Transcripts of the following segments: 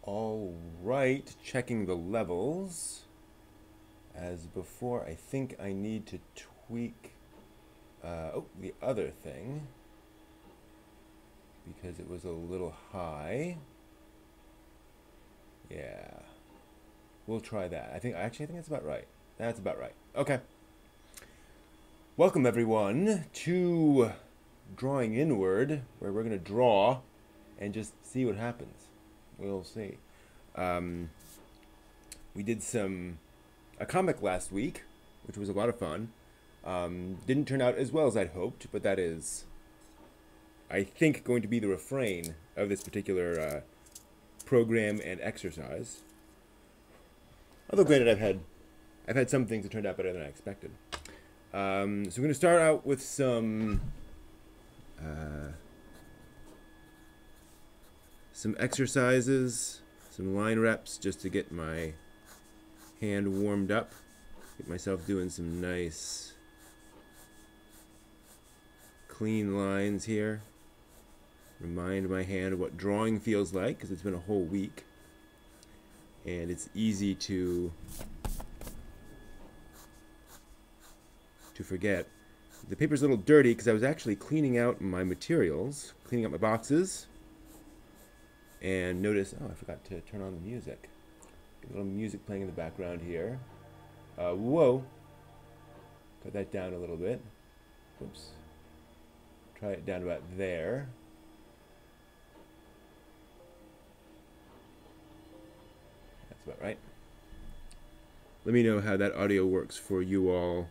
All right, checking the levels. As before, I think I need to tweak the other thing because it was a little high. Yeah, we'll try that. I think that's about right. That's about right. Okay. Welcome everyone to Drawing Inward, where we're gonna draw and just see what happens. We'll see. We did a comic last week, which was a lot of fun. Didn't turn out as well as I'd hoped, but that is, I think, going to be the refrain of this particular program and exercise. Although, granted, I've had some things that turned out better than I expected. So we're going to start out with some exercises, some line reps, just to get my hand warmed up, get myself doing some nice clean lines here. Remind my hand what drawing feels like, because it's been a whole week and it's easy to forget. The paper's a little dirty because I was actually cleaning out my materials, cleaning out my boxes, and notice, oh, I forgot to turn on the music. Get a little music playing in the background here. Whoa. Cut that down a little bit. Oops. Try it down about there. That's about right. Let me know how that audio works for you all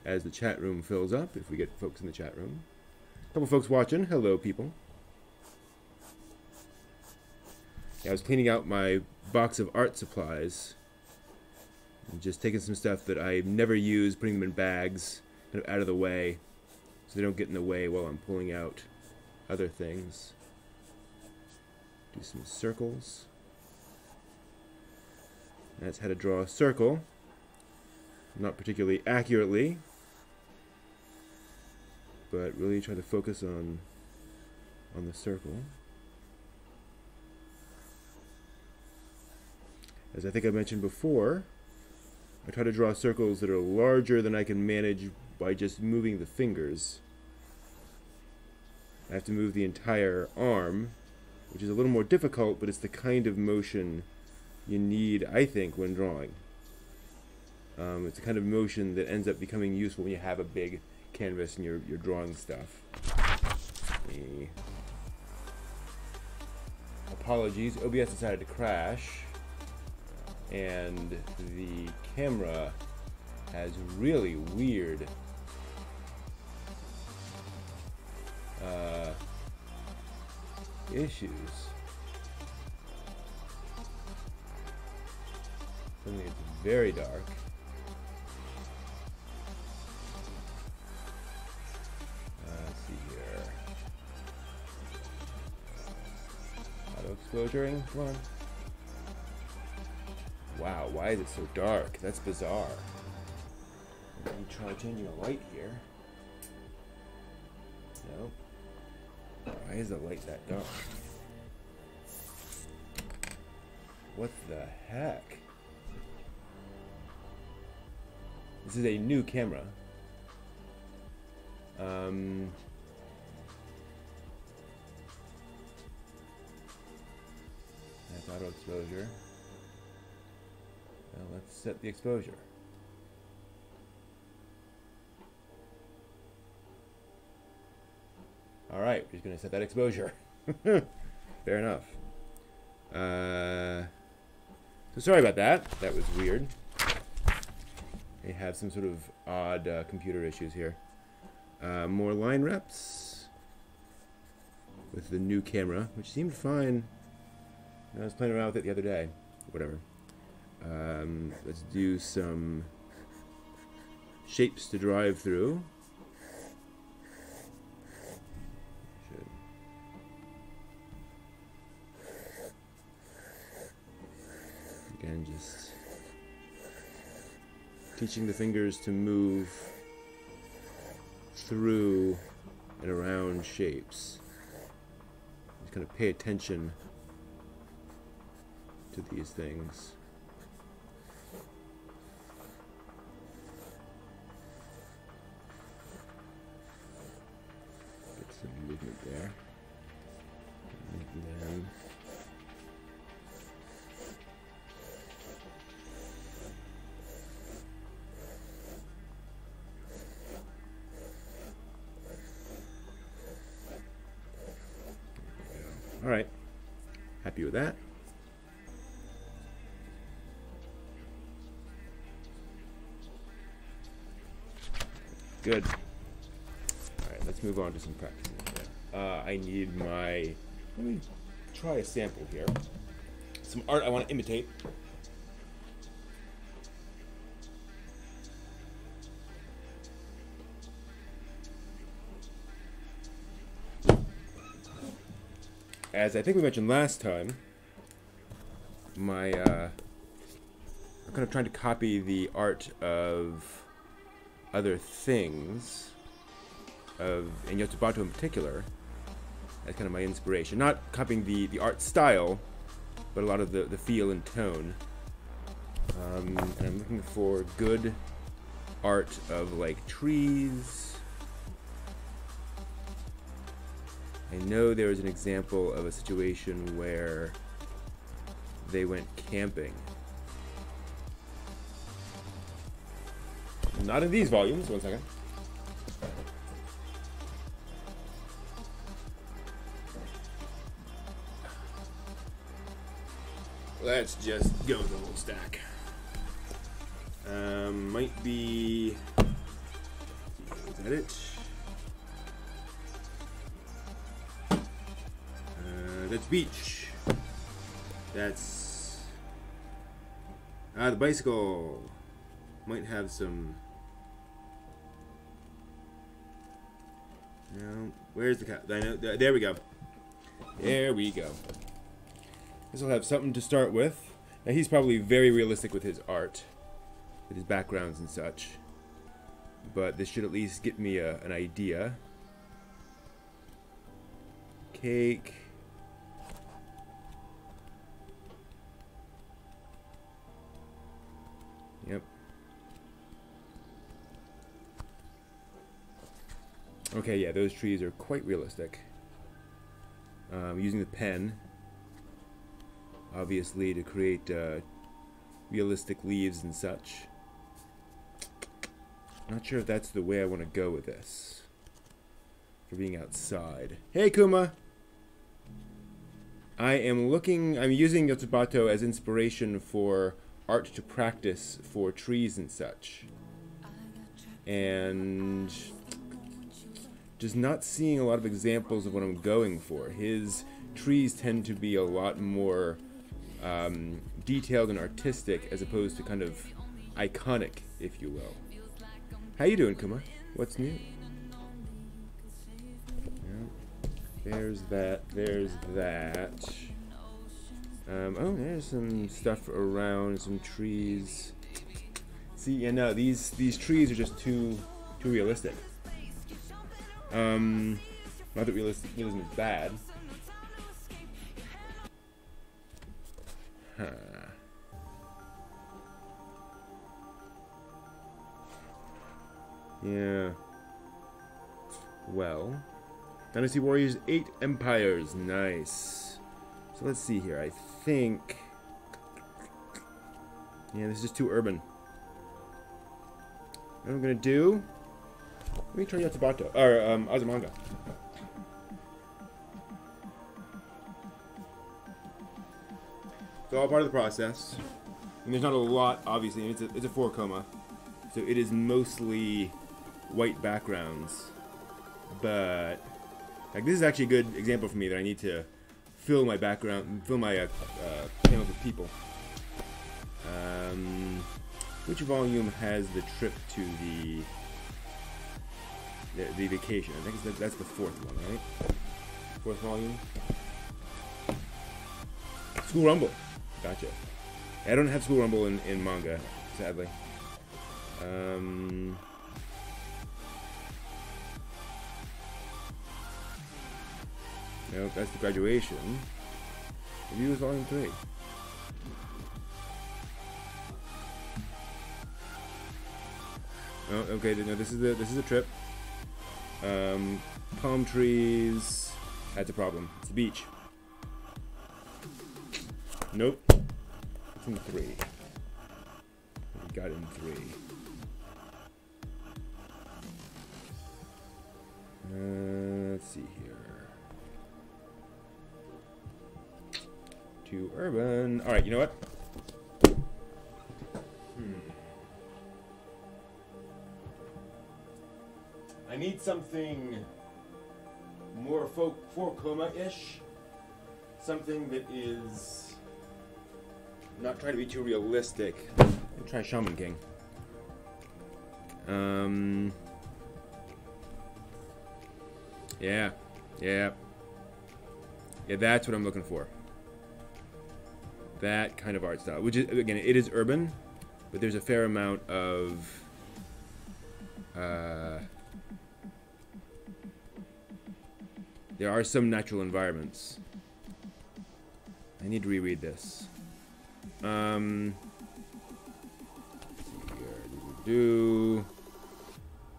as the chat room fills up, if we get folks in the chat room. A couple folks watching. Hello, people. Yeah, I was cleaning out my box of art supplies and just taking some stuff that I never use, putting them in bags, kind of out of the way, so they don't get in the way while I'm pulling out other things. Do some circles. That's how to draw a circle. Not particularly accurately, but really try to focus on the circle. As I think I mentioned before, I try to draw circles that are larger than I can manage by just moving the fingers. I have to move the entire arm, which is a little more difficult, but it's the kind of motion you need, I think, when drawing. It's the kind of motion that ends up becoming useful when you have a big canvas and you're drawing stuff. Apologies, OBS decided to crash, and the camera has really weird issues. Suddenly it's very dark. Let's see here. Auto exposuring, come on. Wow, why is it so dark? That's bizarre. Let me try changing a light here. Nope. Why is the light that dark? What the heck? This is a new camera. That's auto exposure. Well, let's set the exposure. Alright, we're just going to set that exposure. Fair enough. So sorry about that. That was weird. They have some sort of odd computer issues here. More line reps with the new camera, which seemed fine. I was playing around with it the other day. Whatever. Let's do some shapes to drive through. Again, just teaching the fingers to move through and around shapes. Just kind of pay attention to these things. Get some movement there. And then all right, happy with that. Good. All right, let's move on to some practicing. I need my, let me try a sample here. Some art I want to imitate. As I think we mentioned last time, I'm kind of trying to copy the art of other things, and Yotsubato in particular, as kind of my inspiration. Not copying the art style, but a lot of the feel and tone. And I'm looking for good art of like trees. I know there was an example of a situation where they went camping. Not in these volumes, one second. Let's just go with the whole stack. Might be, is that it? That's beach. That's the bicycle. Might have some. No, where's the cat? I know. There we go. There we go. This will have something to start with. Now he's probably very realistic with his art, with his backgrounds and such. But this should at least get me an idea. Cake. Yep. Okay, yeah, those trees are quite realistic. Using the pen, obviously, to create realistic leaves and such. Not sure if that's the way I want to go with this. For being outside. Hey, Kuma! I'm using Yotsubato as inspiration for art to practice for trees and such, and just not seeing a lot of examples of what I'm going for. His trees tend to be a lot more detailed and artistic, as opposed to kind of iconic, if you will. How you doing, Kuma? What's new? Yeah. There's that. There's that. Oh, there's some stuff around, some trees. See, yeah, no, these trees are just too realistic. Not that realism is bad. Huh. Yeah. Well, Dynasty Warriors 8 Empires, nice. So let's see here. I think, yeah, this is just too urban. What I'm gonna do? Let me try Yotsubato or Azumanga. It's all part of the process. And there's not a lot, obviously. It's a 4-coma, so it is mostly white backgrounds. But like this is actually a good example for me that I need to fill my background, fill my panels with people. Which volume has the trip to the vacation? I think that's the 4th one, right? 4th volume. School Rumble. Gotcha. I don't have School Rumble in manga, sadly. Nope, that's the graduation. Review is volume 3. Oh, okay. No, this is a trip. Palm trees. That's a problem. It's the beach. Nope. It's in 3. We got in 3. Let's see here. Too urban. All right. You know what? I need something more four-coma-ish. Something that is not trying to be too realistic. I'll try Shaman King. Yeah, that's what I'm looking for. That kind of art style, which is, again, it is urban, but there's a fair amount of there are some natural environments. I need to reread this.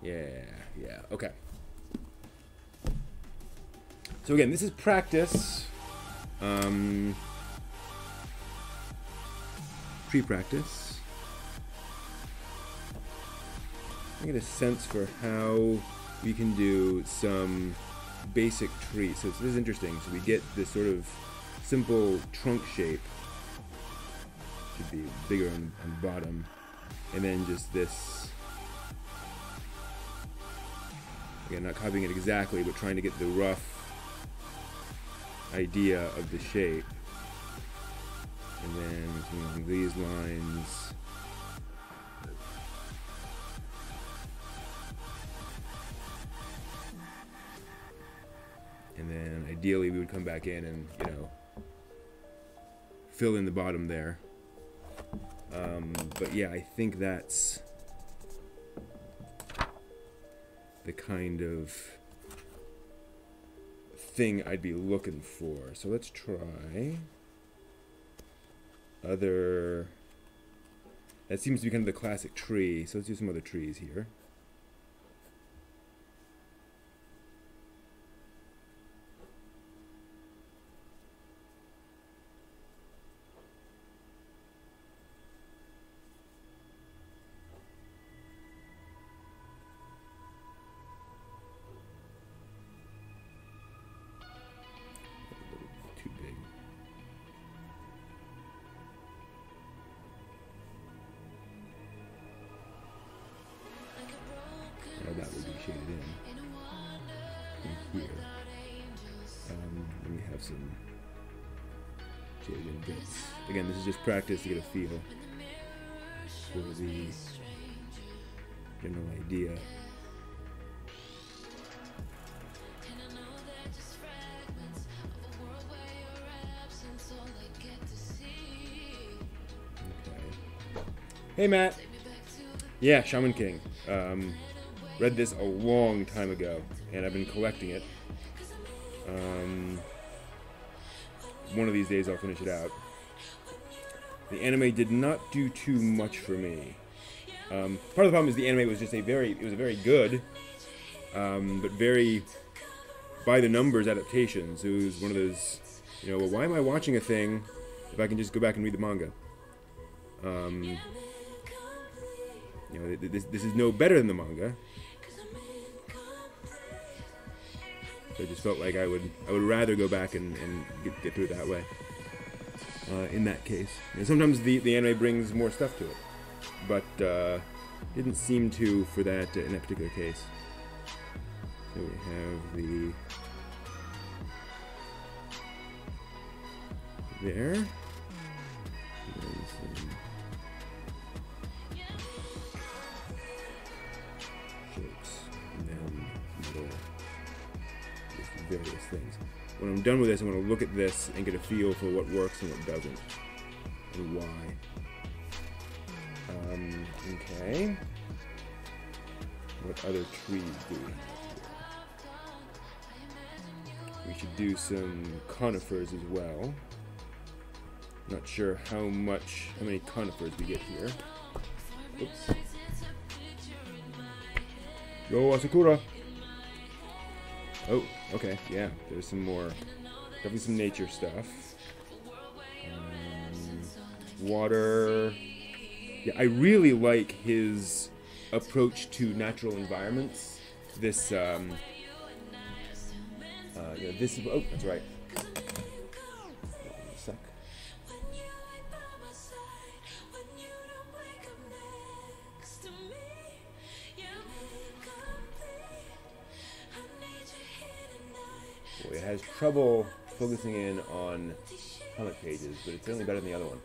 Yeah, okay. So again, this is practice. Pre-practice. I get a sense for how we can do some basic trees. So this is interesting. So we get this sort of simple trunk shape. Should be bigger on the bottom. And then just this. Again, not copying it exactly, but trying to get the rough idea of the shape. And then along these lines. And then ideally we would come back in and, you know, fill in the bottom there. But yeah, I think that's the kind of thing I'd be looking for. So let's try other. That seems to be kind of the classic tree. So let's do some other trees here. That would be shaded in here. Then we have some shaded in bits. Again, this is just practice to get a feel for the general idea. Okay. Hey, Matt. Yeah, Shaman King. Read this a long time ago, and I've been collecting it. One of these days I'll finish it out. The anime did not do too much for me. Part of the problem is the anime was just it was a very good, but very by the numbers adaptation. So it was one of those, you know, well, why am I watching a thing if I can just go back and read the manga? You know, this is no better than the manga. So I just felt like I would rather go back and get through it that way. In that case, and sometimes the anime brings more stuff to it, but didn't seem to for that in that particular case. So we have the there. And then some shapes, and then little various things. When I'm done with this, I'm going to look at this and get a feel for what works and what doesn't, and why. Okay. What other trees do we have here? We should do some conifers as well. Not sure how many conifers we get here. Oops. Yo, Asakura. Oh, okay, yeah. There's some more, definitely some nature stuff. Water. Yeah, I really like his approach to natural environments. This, this is. Oh, that's right. Sec. Boy, it has trouble focusing in on comic pages, but it's certainly better than the other one.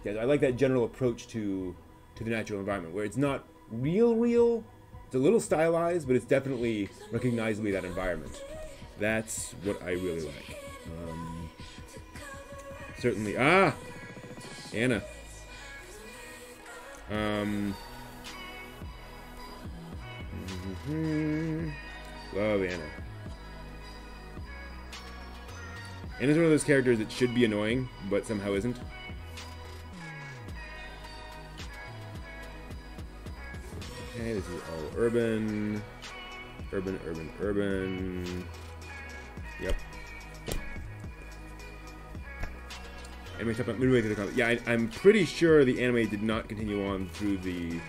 Yeah, I like that general approach to the natural environment, where it's not real. It's a little stylized, but it's definitely recognizably that environment. That's what I really like. Certainly. Ah! Anna. Love Anna. Anna's one of those characters that should be annoying, but somehow isn't. Okay, this is all urban. Urban. Yep. Anime stuff midway through the comic. Yeah, I'm pretty sure the anime did not continue on through the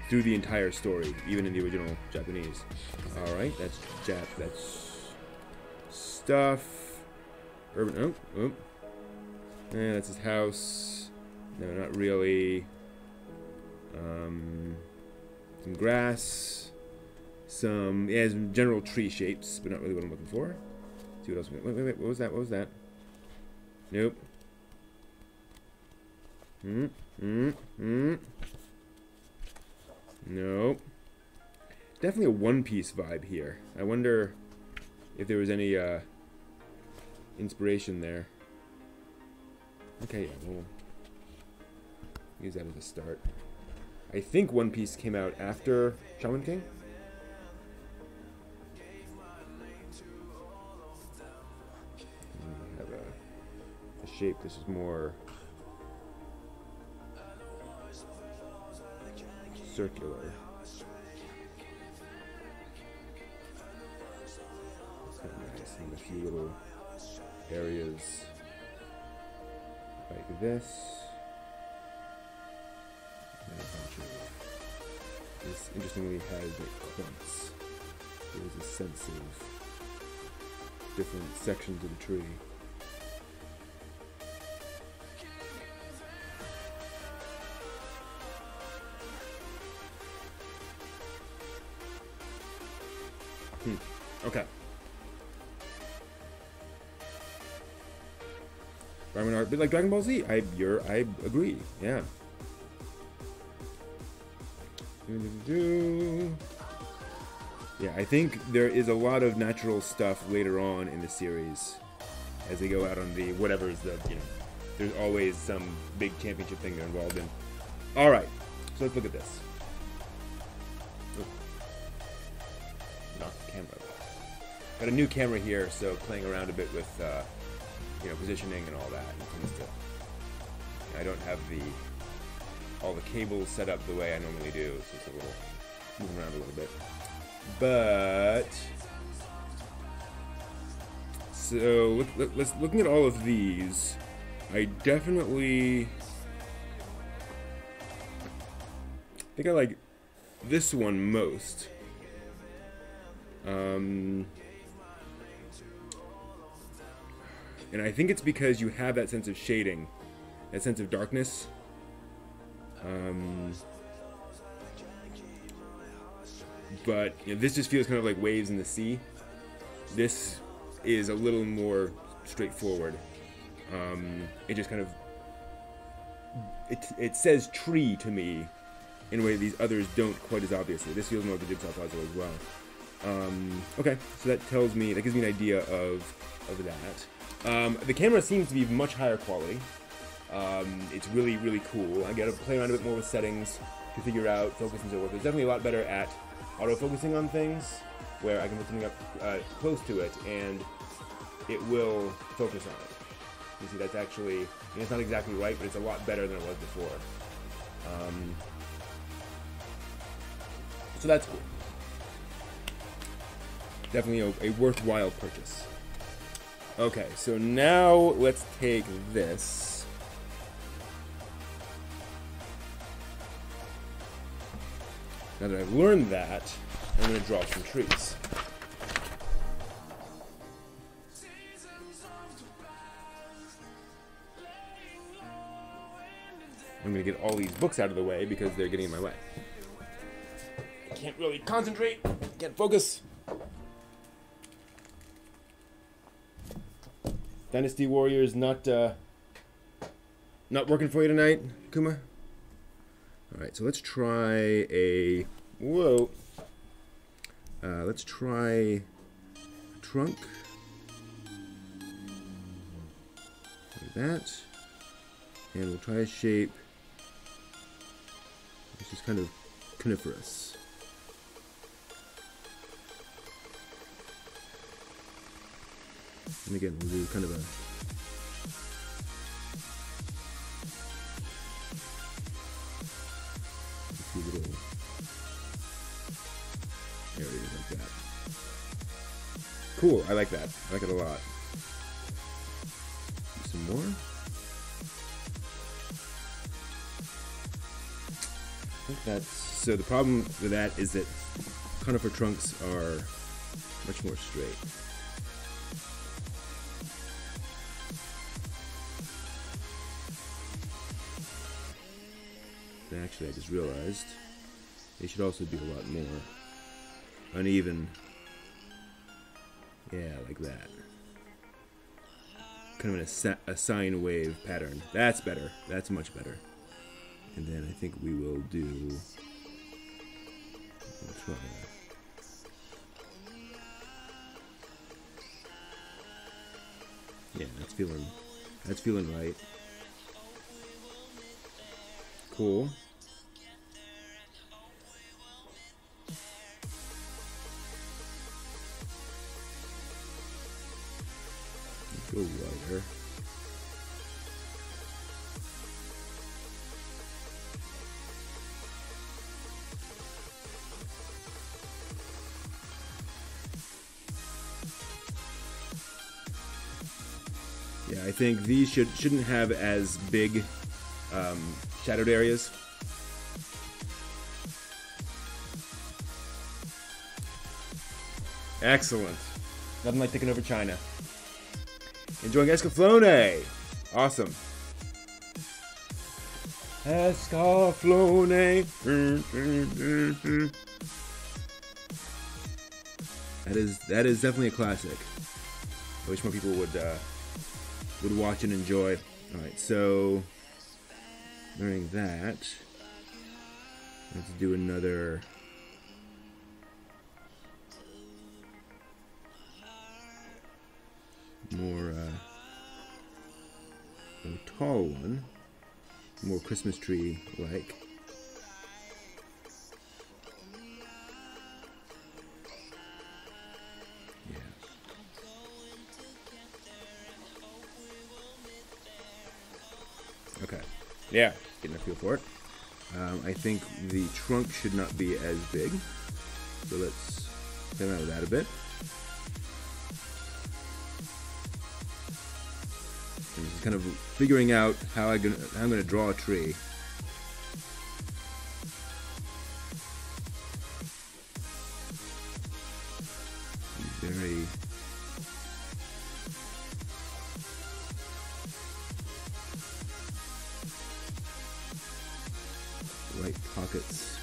entire story, even in the original Japanese. All right, that's that's stuff. Urban. Oh. Yeah, that's his house. No, not really. Some grass. Some general tree shapes, but not really what I'm looking for. Let's see what else. Wait. What was that? What was that? Nope. Nope. Definitely a One Piece vibe here. I wonder if there was any inspiration there. Okay, yeah, we'll use that as a start. I think One Piece came out after Shaman King. We have a shape. This is more circular. It's kind of nice. And a few little areas like this. And a bunch of this interestingly has like clumps. There's a sense of different sections of the tree. Okay. Environment art, a bit like Dragon Ball Z. I agree. Yeah. Yeah, I think there is a lot of natural stuff later on in the series as they go out on the whatever is the there's always some big championship thing they're involved in. All right, so let's look at this. Knock the camera. Got a new camera here, so playing around a bit with positioning and all that. I don't have all the cables set up the way I normally do, so it's a little moving around a little bit. But so looking at all of these, I definitely think I like this one most. And I think it's because you have that sense of shading, that sense of darkness. But this just feels kind of like waves in the sea. This is a little more straightforward. It just kind of it says tree to me in a way these others don't quite as obviously. This feels more like a jigsaw puzzle as well. Okay, so that gives me an idea of that. The camera seems to be much higher quality. It's really, really cool. I got to play around a bit more with settings to figure out focus and so forth. It's definitely a lot better at auto-focusing on things, where I can put something up close to it and it will focus on it. You see, that's actually, it's not exactly right, but it's a lot better than it was before. So that's cool. Definitely a worthwhile purchase. Okay, so now let's take this. Now that I've learned that, I'm going to draw some trees. I'm going to get all these books out of the way because they're getting in my way. I can't really concentrate, can't focus. Dynasty Warriors not working for you tonight, Kuma? Alright, so let's try a... Whoa. Let's try a trunk. Like that. And we'll try a shape which is kind of coniferous. And again, we'll do kind of a few little areas like that. Cool, I like that. I like it a lot. Do some more. I think that's... So the problem with that is that conifer trunks are much more straight. Actually, I just realized they should also be a lot more uneven. Yeah, like that. Kind of a sine wave pattern. That's better. That's much better. And then I think we will do... Let's try that. Yeah, that's feeling right. Cool. Go lighter. Yeah, I think these shouldn't have as big shadowed areas. Excellent. Nothing like taking over China. Enjoying Escaflowne. Awesome. Escaflowne. That is definitely a classic. I wish more people would watch and enjoy. All right, so learning that, let's do another. More a tall one, more Christmas tree like. Yeah. Okay. Yeah, getting a feel for it. I think the trunk should not be as big, so let's play around with that a bit. And just kind of figuring out how I'm going to draw a tree. Very light pockets.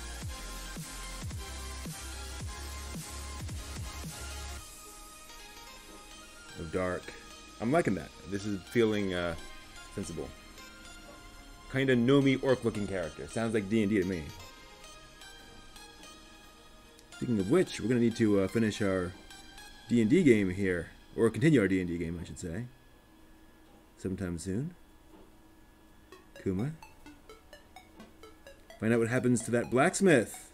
Of dark. I'm liking that. This is feeling sensible. Kind of gnomey orc-looking character. Sounds like D&D to me. Speaking of which, we're gonna need to finish our D&D game here, or continue our D&D game, I should say, sometime soon. Kuma, find out what happens to that blacksmith.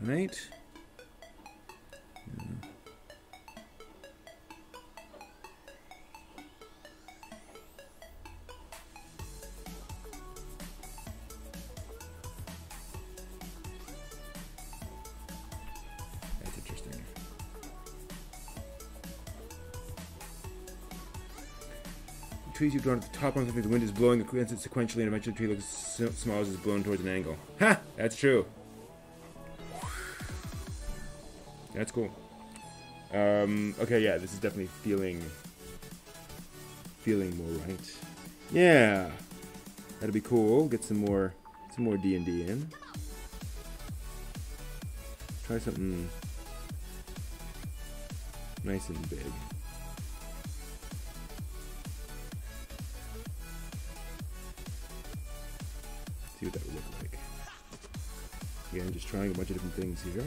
All right. That's interesting. trees you've drawn at the top on something, the wind is blowing sequentially, and eventually the tree looks small as it's blown towards an angle. Ha! That's true. That's cool. Okay, yeah, this is definitely feeling more right. Yeah, that'd be cool. Get some more D&D in. Try something nice and big. See what that would look like. Again, just trying a bunch of different things here.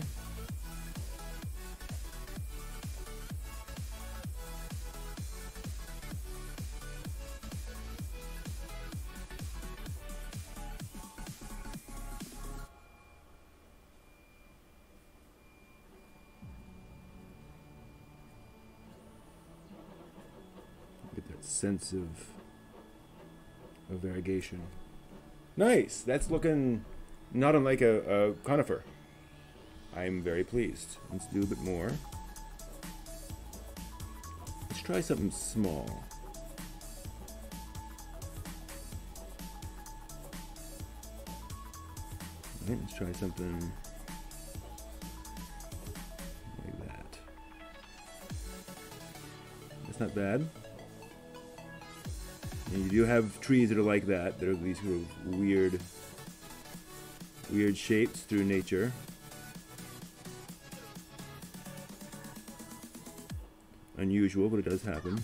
Get that sense of variegation. Nice! That's looking not unlike a conifer. I'm very pleased. Let's do a bit more. Let's try something small. Alright, let's try something like that. That's not bad. And you do have trees that are like that. That are these sort of weird shapes through nature. Unusual, but it does happen.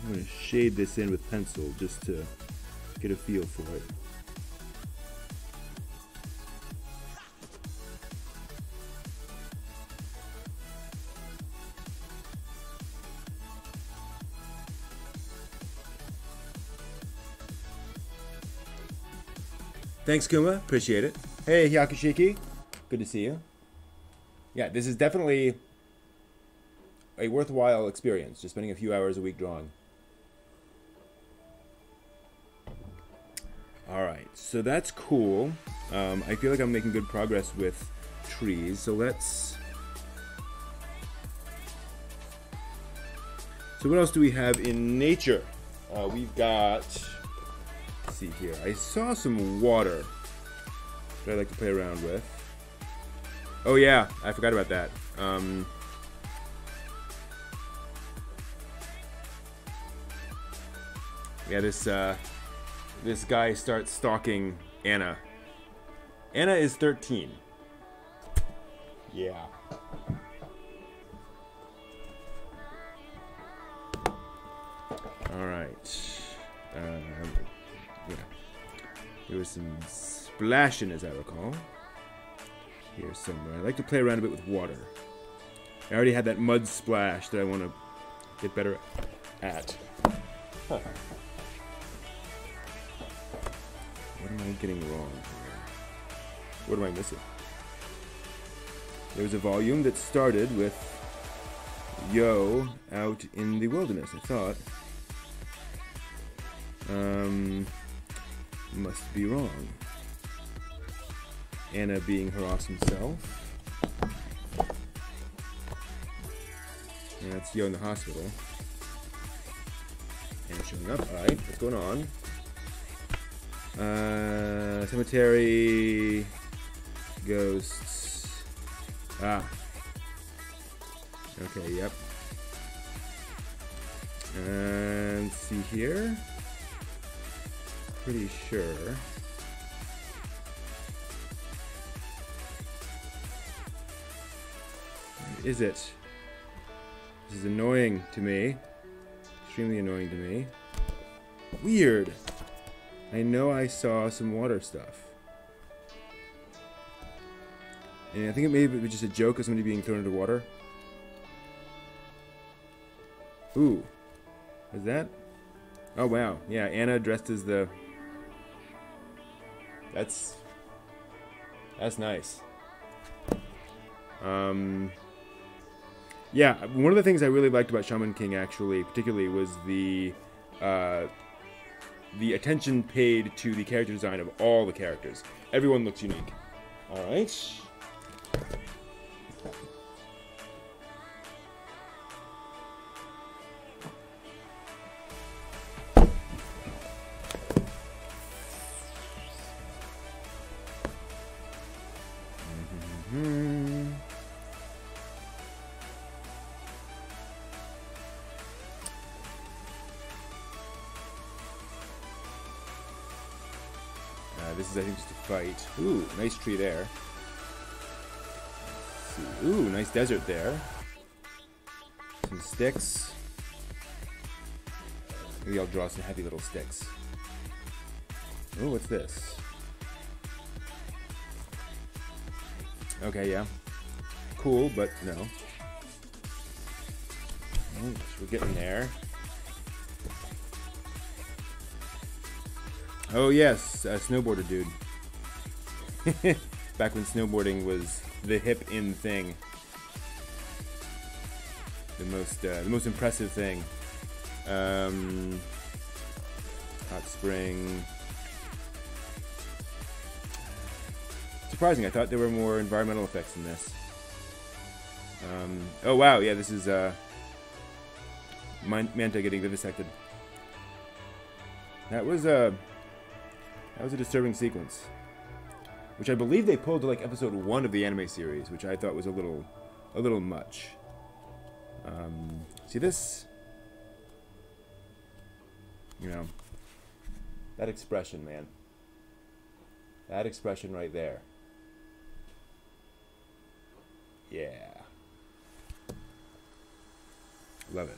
I'm going to shade this in with pencil just to get a feel for it. Thanks, Kuma. Appreciate it. Hey, Hyakushiki. Good to see you. Yeah, this is definitely a worthwhile experience, just spending a few hours a week drawing. Alright, so that's cool. I feel like I'm making good progress with trees, so let's... So what else do we have in nature? We've got... See here. I saw some water that I like to play around with. Oh yeah, I forgot about that. Yeah, this guy starts stalking Anna. Anna is 13. Yeah. All right. Yeah. There was some splashing, as I recall. Here somewhere. I like to play around a bit with water. I already had that mud splash that I want to get better at. Huh. What am I getting wrong here? What am I missing? There was a volume that started with Yo out in the wilderness, I thought. Must be wrong. Anna being her awesome self. And that's Yo in the hospital. Anna showing up. Alright, what's going on? Cemetery. Ghosts. Ah. Okay, yep. And let's see here. Pretty sure. What is it? This is annoying to me. Extremely annoying to me. Weird. I know I saw some water stuff. And I think it may be just a joke of somebody being thrown into water. Ooh. Is that? Oh wow. Yeah, Anna dressed as the... That's nice. Yeah, one of the things I really liked about Shaman King, actually, particularly, was the attention paid to the character design of all the characters. Everyone looks unique. All right. this is, I think, just a fight. Ooh, nice tree there. Let's see. Ooh, nice desert there. Some sticks. Maybe I'll draw some heavy little sticks. Ooh, what's this? Okay, yeah. Cool, but no. Oh, we're getting there. Oh yes, a snowboarder dude. Back when snowboarding was the hip in thing. The most impressive thing. Hot spring. Surprising, I thought there were more environmental effects in this. Oh wow, yeah, this is Manta getting vivisected. That was a disturbing sequence, which I believe they pulled to like episode 1 of the anime series, which I thought was a little much. See this? You know, that expression, man. That expression right there. Yeah. Love it.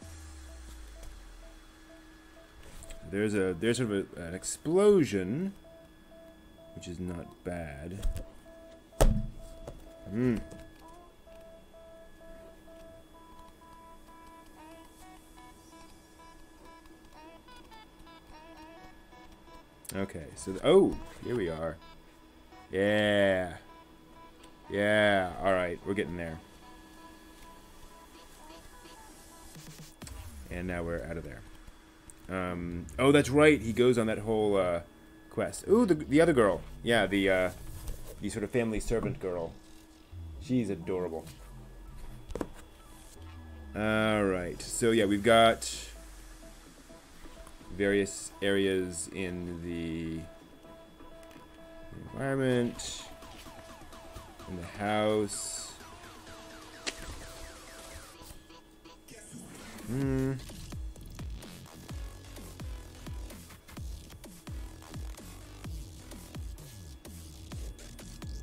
There's sort of an explosion, which is not bad. Okay, so oh, here we are. Yeah. Yeah, all right, we're getting there. And now we're out of there. Oh, that's right. He goes on that whole quest. Ooh, the other girl. Yeah, the sort of family servant girl. She's adorable. All right. So yeah, we've got various areas in the environment, in the house.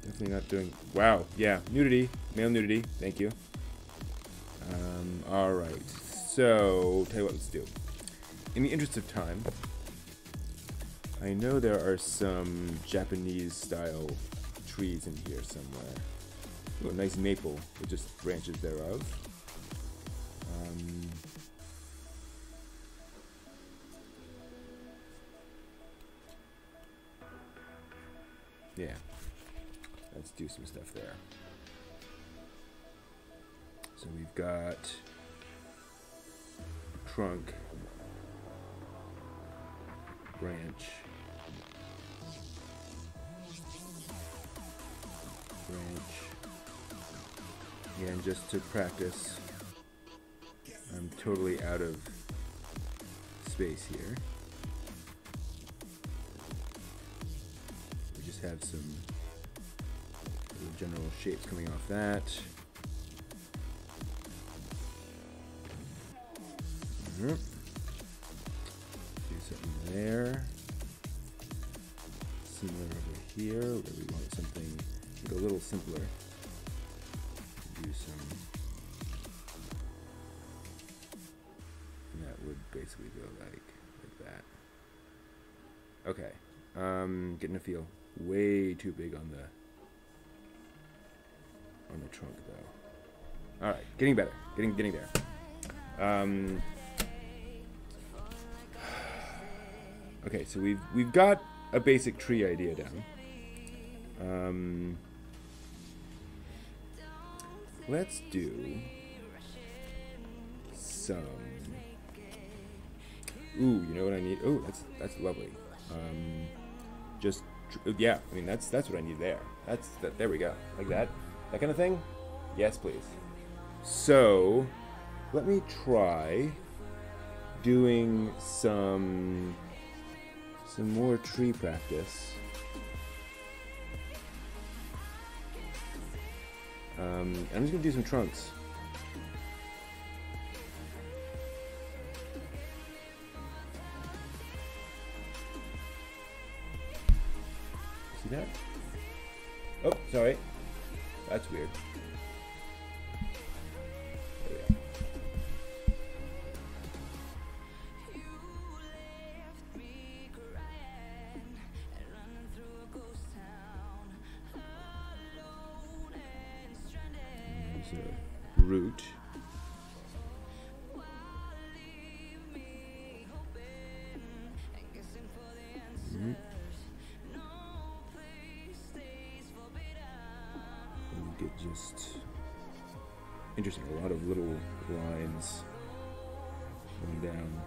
Definitely not doing... Wow, yeah, nudity, male nudity, thank you. Alright, so, tell you what, let's do. In the interest of time, I know there are some Japanese-style trees in here somewhere. Ooh, a nice maple with just branches thereof. Yeah, let's do some stuff there. So we've got trunk, branch, and just to practice, I'm totally out of space here. We just have some general shapes coming off that. Do something there. Similar over here, where we want something a little simpler. Do some. And that would basically go like that. Okay. Getting a feel. Way too big on the trunk though. All right, getting better. Getting there. Okay, so we've got a basic tree idea down. Let's do some. Ooh, you know what I need? Oh, that's lovely. Just yeah, I mean that's what I need there. There we go, like that kind of thing. Yes, please. So let me try doing some more tree practice. I'm just gonna do some trunks. See that? Oh, sorry. That's weird. There we go. There's a root. Mm-hmm. You get just interesting, a lot of little lines going down.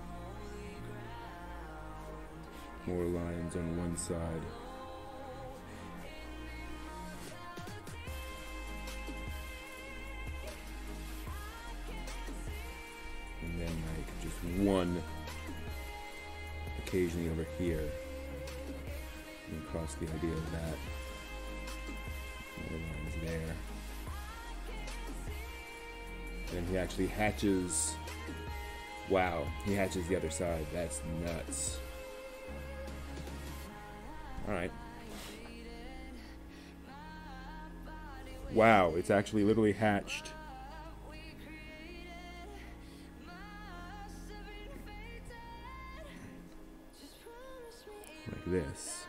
More lines on one side. And then like just one occasionally over here. And across the idea of that. More lines there. Then he actually hatches. Wow, he hatches the other side. That's nuts. Alright. Wow, it's actually literally hatched. Like this.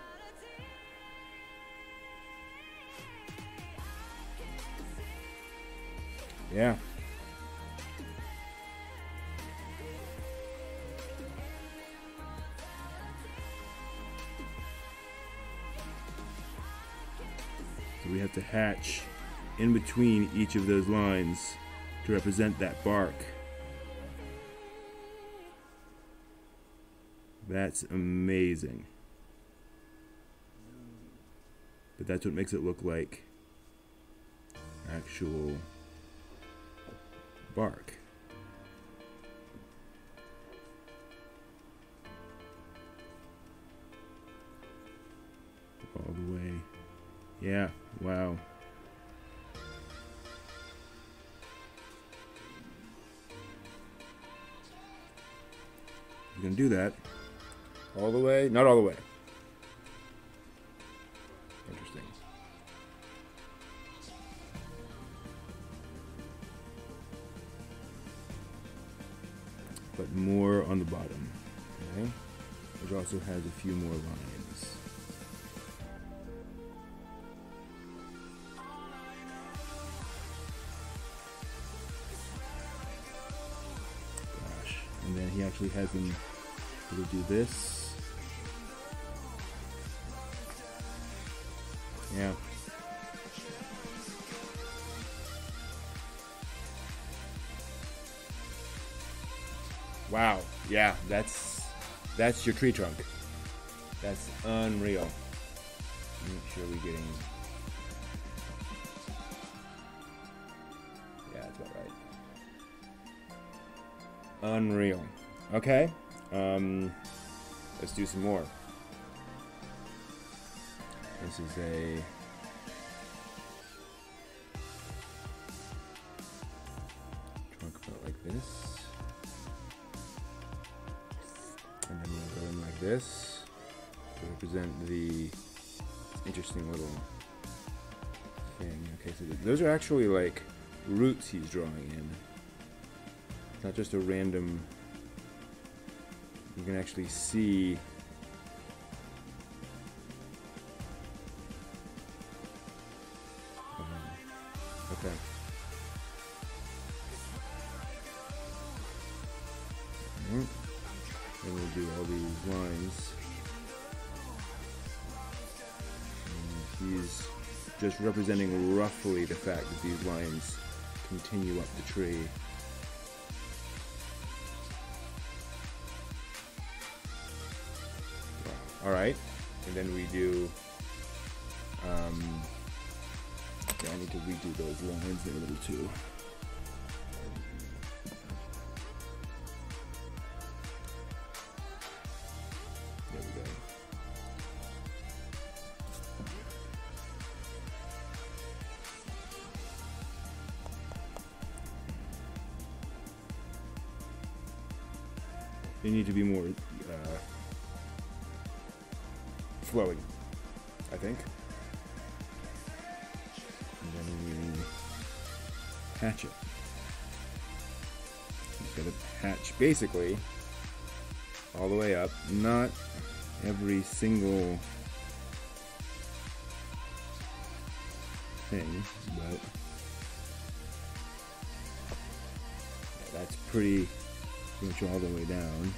Yeah. So we have to hatch in between each of those lines to represent that bark. That's amazing. But that's what makes it look like actual bark. All the way. Yeah, wow. You're gonna do that all the way? Not all the way. Interesting. But more on the bottom. Okay. It also has a few more lines. Gosh. And then he actually has them sort of do this. Yeah. Wow. Yeah, that's your tree trunk. That's unreal. Make sure we're getting. Yeah, that's about right. Unreal. Okay. Let's do some more. This is a trunk about like this. And then we'll go in like this to represent the interesting little thing. Okay, so those are actually like roots he's drawing in. It's not just a random. You can actually see. Okay. And we'll do all these lines. And he's just representing roughly the fact that these lines continue up the tree. Wow. All right, and then we do. Yeah, I need to redo those lines there a little too. There we go. They need to be more flowing, I think. hatch it. Just gotta hatch basically all the way up. Not every single thing, but yeah, that's pretty much all the way down.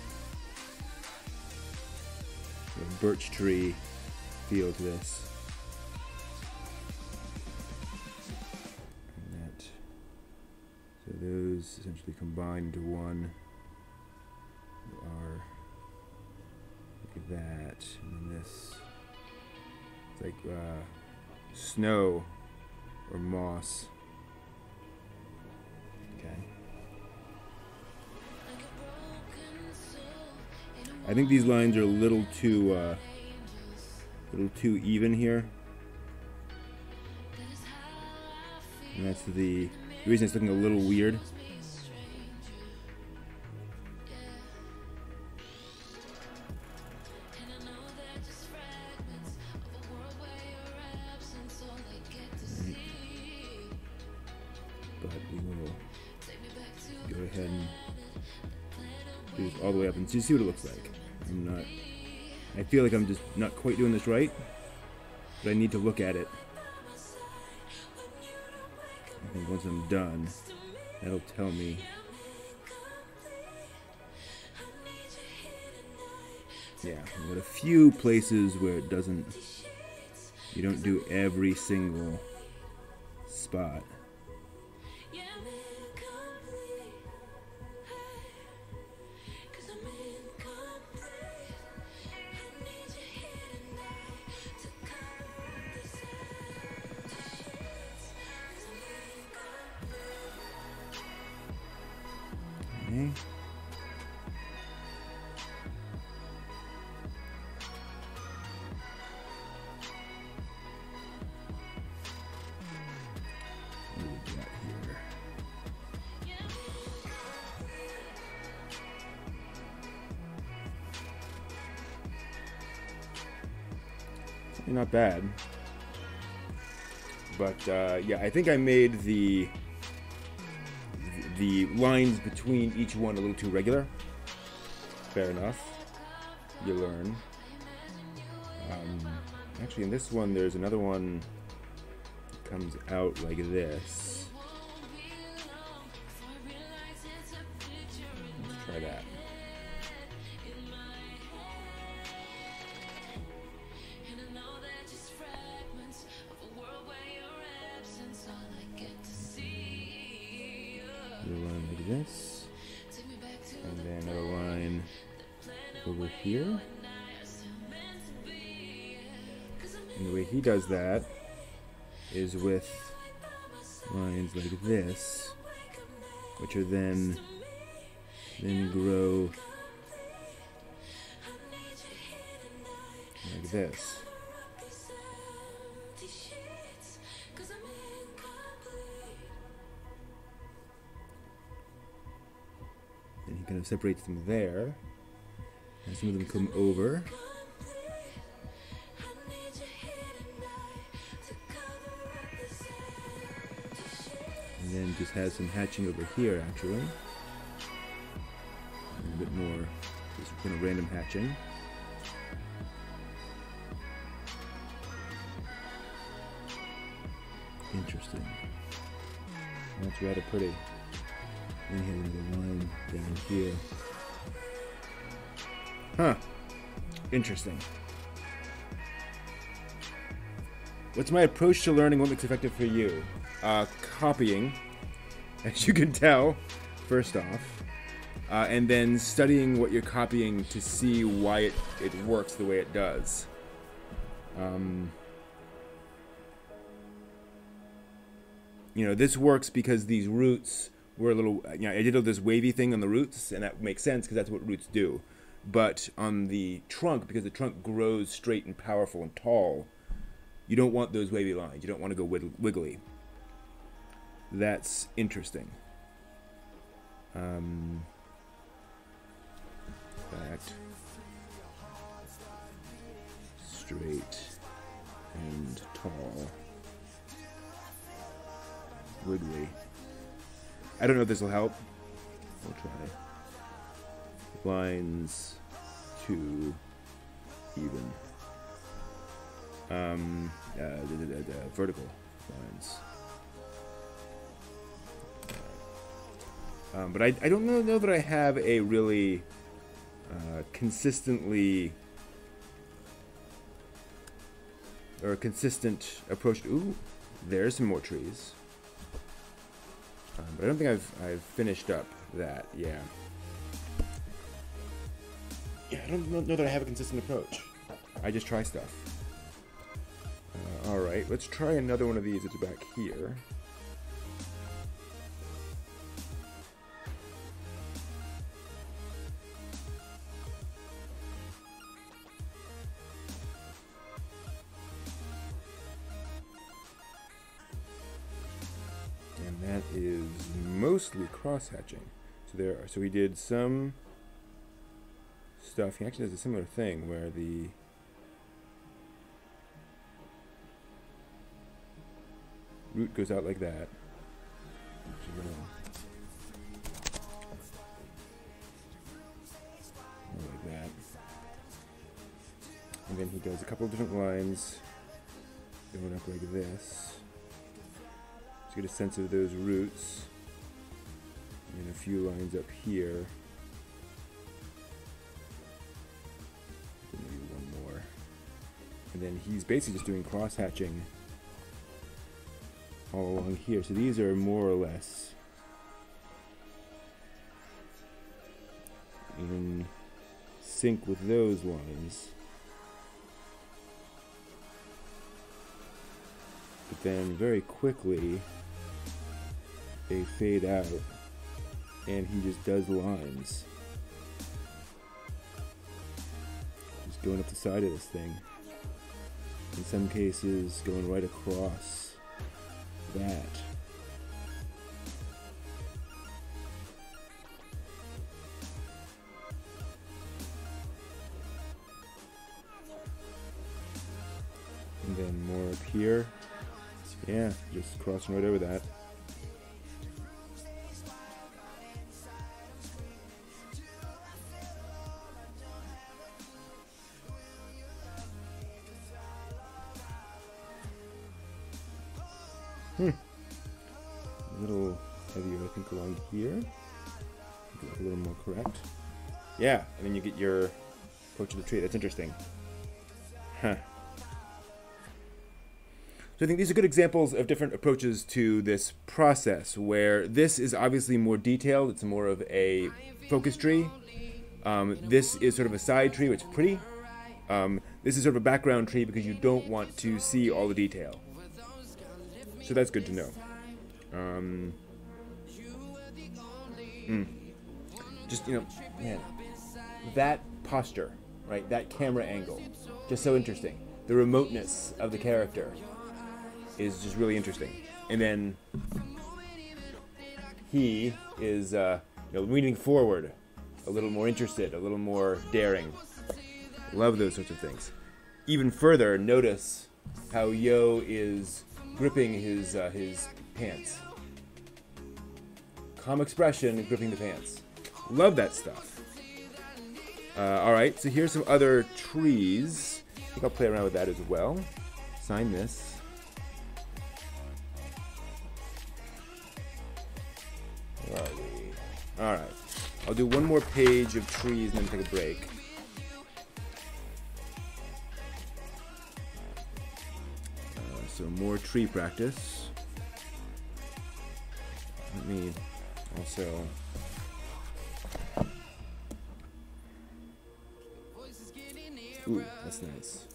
A birch tree feel to this. And that, so those essentially combine into one are like that, and then this, it's like snow or moss. Okay. I think these lines are a little too even here, and that's the reason it's looking a little weird. But we will go ahead and do this all the way up and see what it looks like. I feel like I'm just not quite doing this right, but I need to look at it. I think once I'm done, that'll tell me. Yeah, I've got a few places where it doesn't, you don't do every single spot. Okay. What do we got here? Not bad, but yeah, I think I made the lines between each one a little too regular. Fair enough. You learn. Actually, in this one, there's another one that comes out like this. Let's try that. Another line like this, and then another line over here. And the way he does that is with lines like this, which are then grow like this. And he kind of separates them there, and some of them come over. And then just has some hatching over here, actually. A bit more, just kind of random hatching. Interesting. That's rather pretty. And here another line down here. Huh. Interesting. What's my approach to learning? What makes it effective for you? Copying, as you can tell, first off. And then studying what you're copying to see why it works the way it does. You know, this works because these roots were a little, you know, I did all this wavy thing on the roots, and that makes sense because that's what roots do. But on the trunk, because the trunk grows straight and powerful and tall, you don't want those wavy lines. You don't want to go wiggly. That's interesting. Fact. Straight and tall. Wiggly. I don't know if this will help. We'll try. Lines 2 even. Vertical lines. But I don't know that I have a really consistently or a consistent approach. Ooh, there's some more trees. But I don't think I've finished up that. Yeah. Yeah, I don't know that I have a consistent approach. I just try stuff. All right, let's try another one of these. It's back here. And that is mostly cross-hatching. So we did some stuff. He actually does a similar thing where the root goes out like that. Like that. And then he does a couple of different lines going up like this. To get a sense of those roots. And a few lines up here. Maybe one more. And then he's basically just doing cross-hatching all along here. So these are more or less in sync with those lines. But then very quickly they fade out and he just does lines. Just going up the side of this thing. In some cases going right across that. And then more up here. Yeah, just crossing right over that. A little heavier, I think, along here. A little more correct. Yeah, and then you get your approach of the tree. That's interesting. Huh. So I think these are good examples of different approaches to this process, where this is obviously more detailed. It's more of a focus tree. This is sort of a side tree, which is pretty. This is sort of a background tree because you don't want to see all the detail. So that's good to know. Just, you know, man, that posture, right? That camera angle, just so interesting. The remoteness of the character is just really interesting. And then he is, you know, leaning forward, a little more interested, a little more daring. Love those sorts of things. Even further, notice how Yo is gripping his pants. Calm expression, gripping the pants. Love that stuff. Alright, so here's some other trees. I think I'll play around with that as well. Sign this. Where are we? Alright. I'll do one more page of trees and then take a break. So more tree practice. Let me also... Ooh, that's nice.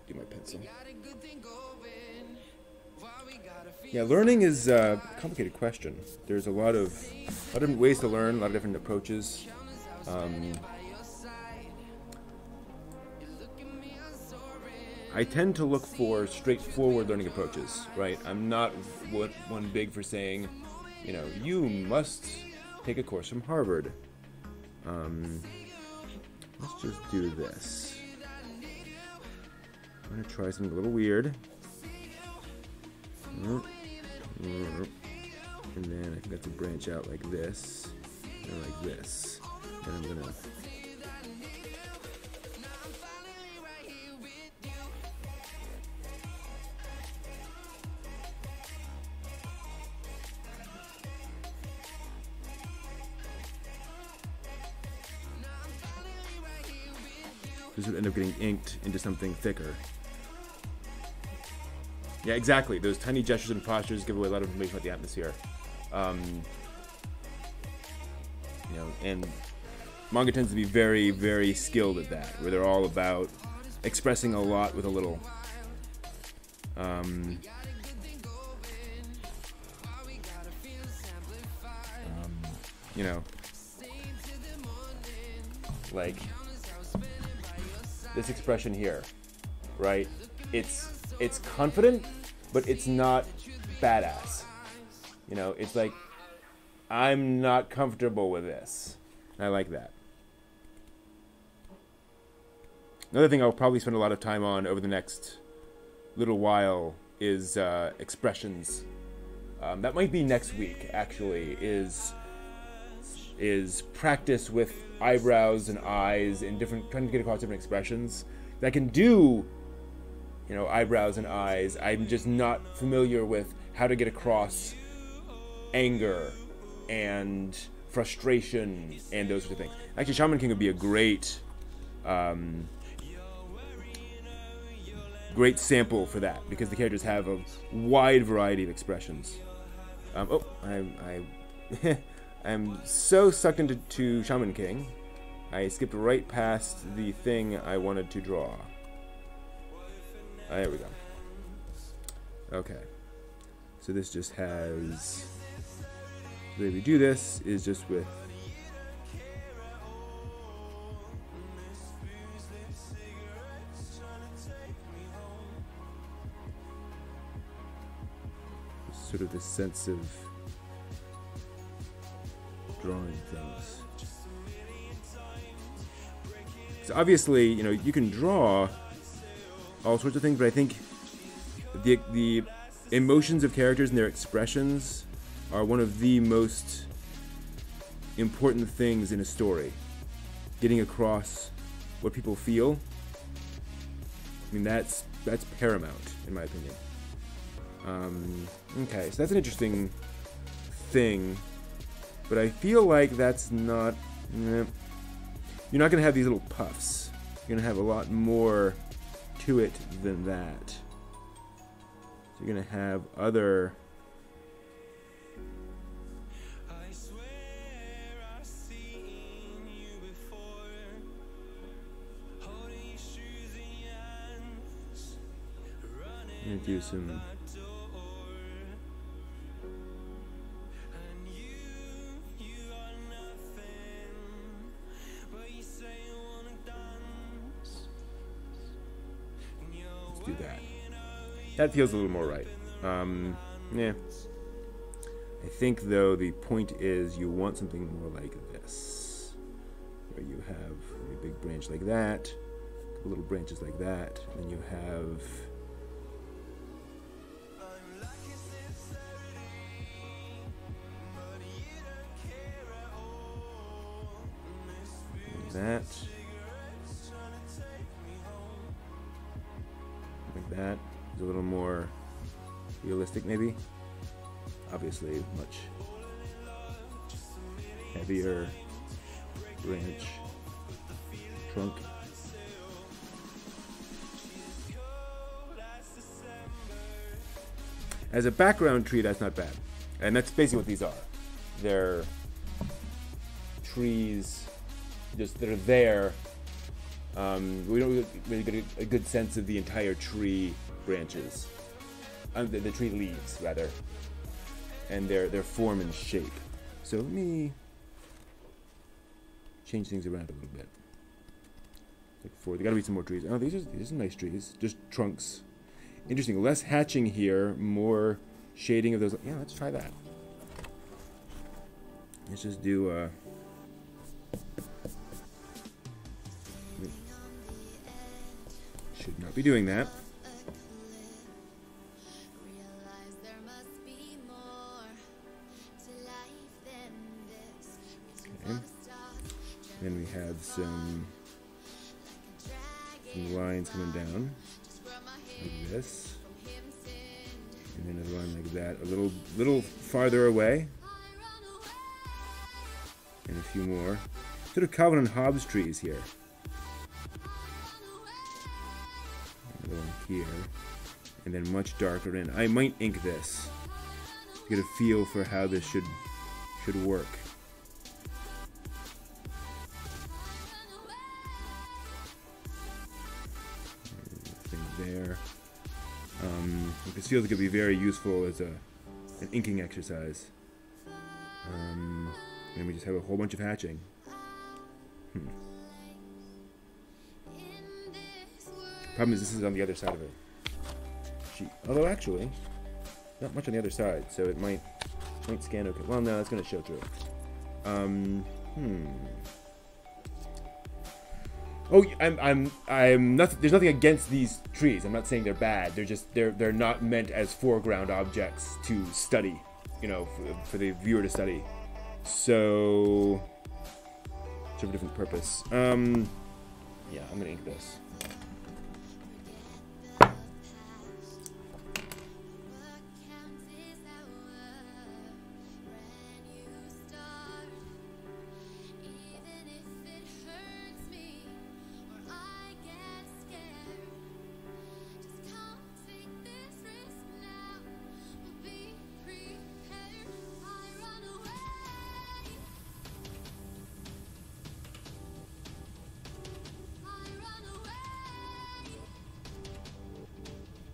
Get my pencil. Yeah, learning is a complicated question. There's a lot of different ways to learn, a lot of different approaches. I tend to look for straightforward learning approaches, right? I'm not one big for saying, you know, you must take a course from Harvard. Let's just do this. I'm gonna try something a little weird. And then I think that's a branch out like this, and like this. And I'm gonna this would end up getting inked into something thicker. Yeah, exactly. Those tiny gestures and postures give away a lot of information about the atmosphere. You know, and manga tends to be very, very skilled at that, where they're all about expressing a lot with a little. You know, like this expression here, right? It's confident, but it's not badass. You know, it's like, I'm not comfortable with this. And I like that. Another thing I'll probably spend a lot of time on over the next little while is expressions. That might be next week, actually, is practice with eyebrows and eyes and trying to get across different expressions. That can do, you know, eyebrows and eyes. I'm just not familiar with how to get across anger and frustration and those sorts of things. Actually, Shaman King would be a great great sample for that, because the characters have a wide variety of expressions. I'm so sucked into Shaman King, I skipped right past the thing I wanted to draw. There we go. Okay. So this just has... The way we do this is just with... sort of this sense of drawing things. So obviously, you know, you can draw all sorts of things, but I think the emotions of characters and their expressions are one of the most important things in a story. Getting across what people feel. I mean, that's paramount, in my opinion. Okay, so that's an interesting thing, but I feel like that's not... You're not going to have these little puffs. You're going to have a lot more to it than that. So you're going to have other... I'm going to do some... do that. That feels a little more right. Yeah. I think, though, the point is you want something more like this, where you have a big branch like that, a couple little branches like that, and then you have that. Like that. It's a little more realistic, maybe. Obviously, much heavier branch trunk. As a background tree, that's not bad. And that's basically what these are. They're trees just that are there. We don't really get a good sense of the entire tree branches, the tree leaves rather, and their form and shape. So let me change things around a little bit. Like there gotta be some more trees. Oh, these are nice trees. Just trunks. Interesting. Less hatching here, more shading of those. Yeah, let's try that. Let's just do. Should not be doing that. Okay. Then we have some lines coming down like this, and then a line like that, a little farther away, and a few more. Sort of Calvin and Hobbes trees here. A little here, and then much darker in. I might ink this to get a feel for how this should work. There. This feels like it could be very useful as an inking exercise. And we just have a whole bunch of hatching. Problem is, this is on the other side of it. Although actually, not much on the other side, so it might scan okay. Well, no, it's going to show through. Oh, I'm not. There's nothing against these trees. I'm not saying they're bad. They're not meant as foreground objects to study. You know, for the viewer to study. So, serve a different purpose. Yeah, I'm gonna ink this.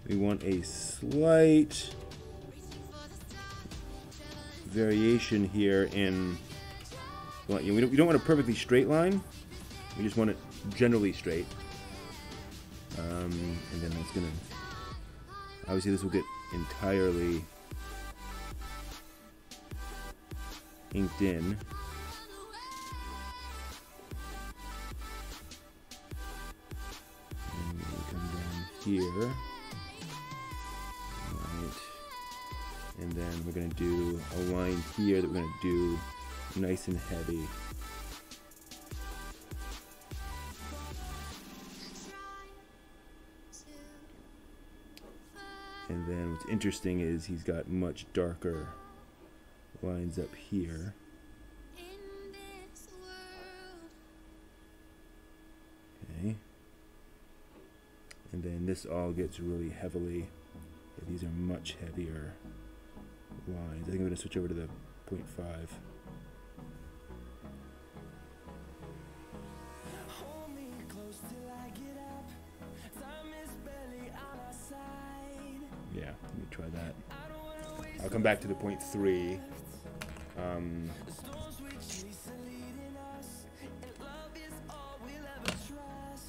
We want a slight variation here in, well, we don't want a perfectly straight line. We just want it generally straight. And then that's gonna, obviously this will get entirely inked in. And we come down here. And then we're going to do a line here that we're going to do nice and heavy. And then what's interesting is he's got much darker lines up here. Okay. And then this all gets really heavily. These are much heavier lines. I think I'm going to switch over to the 0.5. Yeah, let me try that. I'll come back to the 0.3.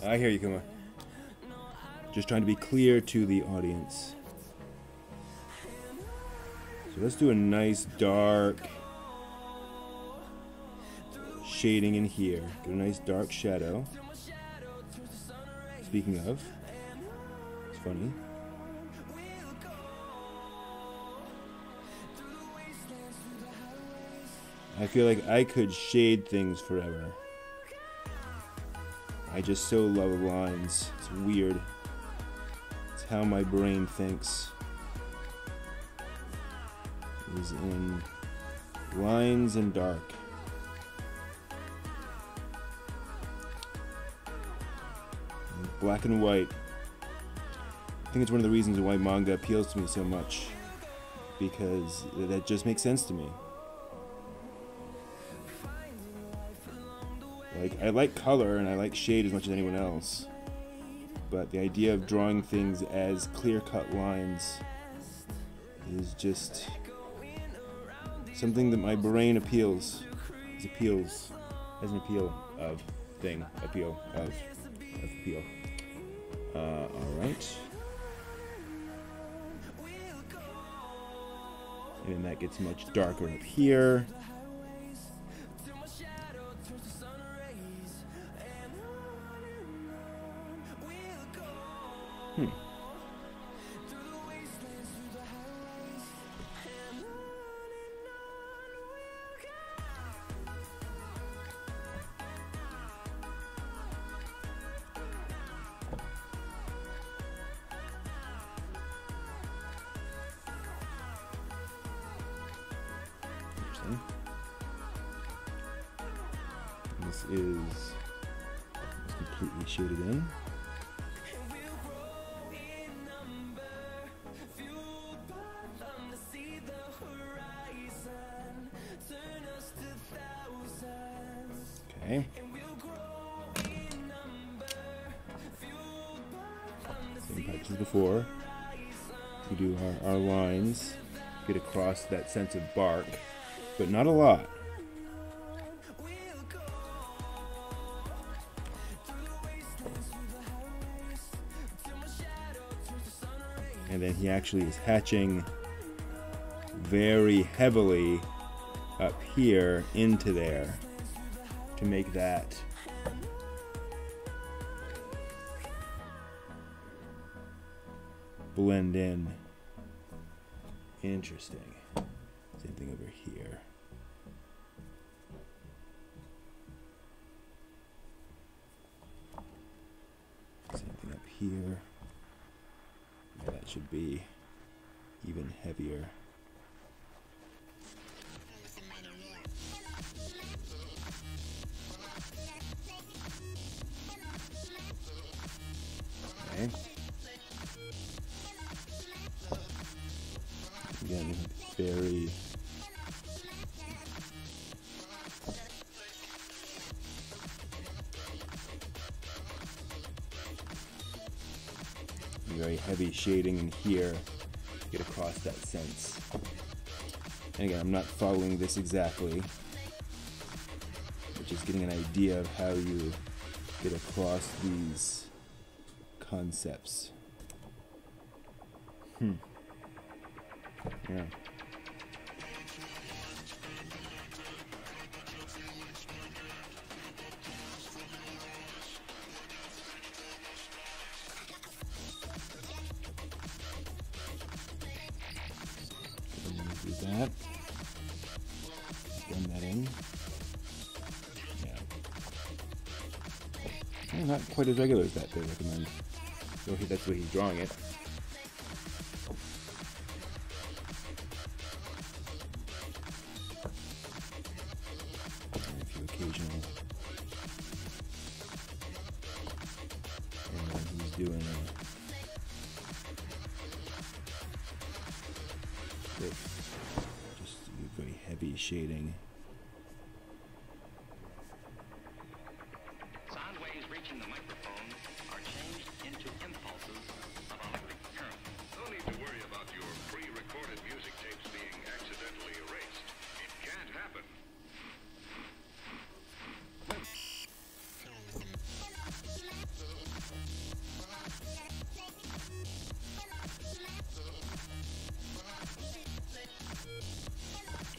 I hear you, Kuma. Just trying to be clear to the audience. So let's do a nice dark shading in here. Get a nice dark shadow. Speaking of, it's funny. I feel like I could shade things forever. I just so love lines. It's weird. It's how my brain thinks. Is in lines and dark. And black and white. I think it's one of the reasons why manga appeals to me so much, because that just makes sense to me. Like, I like color and I like shade as much as anyone else, but the idea of drawing things as clear-cut lines is just something that my brain appeals. Has an appeal of thing. Appeal. Alright. And then that gets much darker up here. one. This is completely shaded in. Okay. Same practice as before. We do our lines, get across that sense of bark, but not a lot. And then he actually is hatching very heavily up here into there to make that blend in. Interesting. Same thing over here. Same thing up here. That should be even heavier. Okay. Again, very heavy shading in here, get across that sense. And again, I'm not following this exactly, but just getting an idea of how you get across these concepts. Yeah. Do that. Blend that in. Yeah. Well, not quite as regular as that, they recommend. So that's the way he's drawing it. And a few occasional. And then he's doing just very heavy shading. Sound waves reaching the microphone are changed into impulses of electric current. No need to worry about your pre-recorded music tapes being accidentally erased. It can't happen.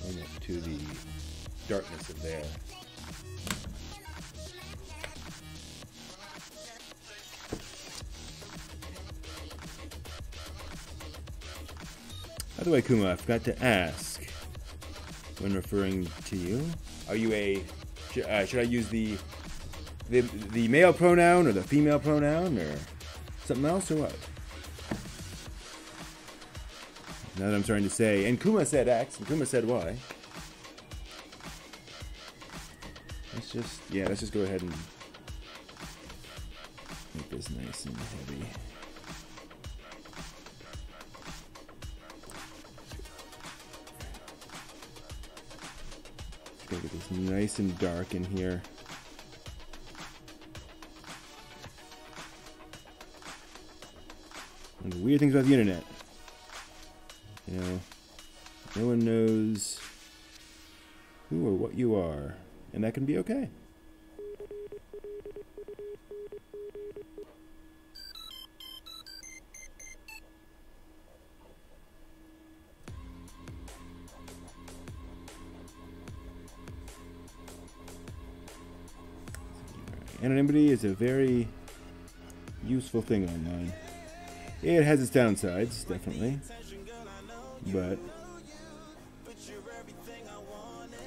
Going up to the darkness of there. By the way, Kuma, I forgot to ask when referring to you. Are you a? Should I use the male pronoun or the female pronoun or something else or what? Now that I'm starting to say, and Kuma said X, and Kuma said Y. Let's just go ahead and make this nice and heavy. Gotta get this nice and dark in here. One of the weird things about the internet. You know, no one knows who or what you are, and that can be okay. Anonymity is a very useful thing online. It has its downsides, definitely, but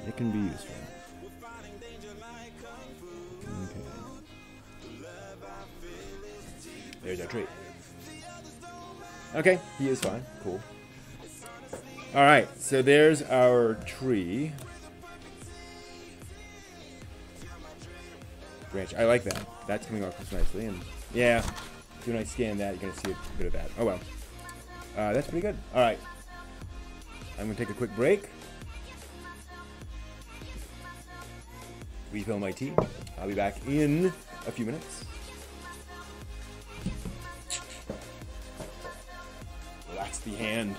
it can be useful. Okay. There's our tree. Okay, he is fine. Cool. Alright, so there's our tree. branch. I like that. That's coming off nicely. And yeah, when I scan that, you're gonna see a bit of that. Oh well. That's pretty good. All right. I'm gonna take a quick break. Refill my tea. I'll be back in a few minutes. Relax the hand.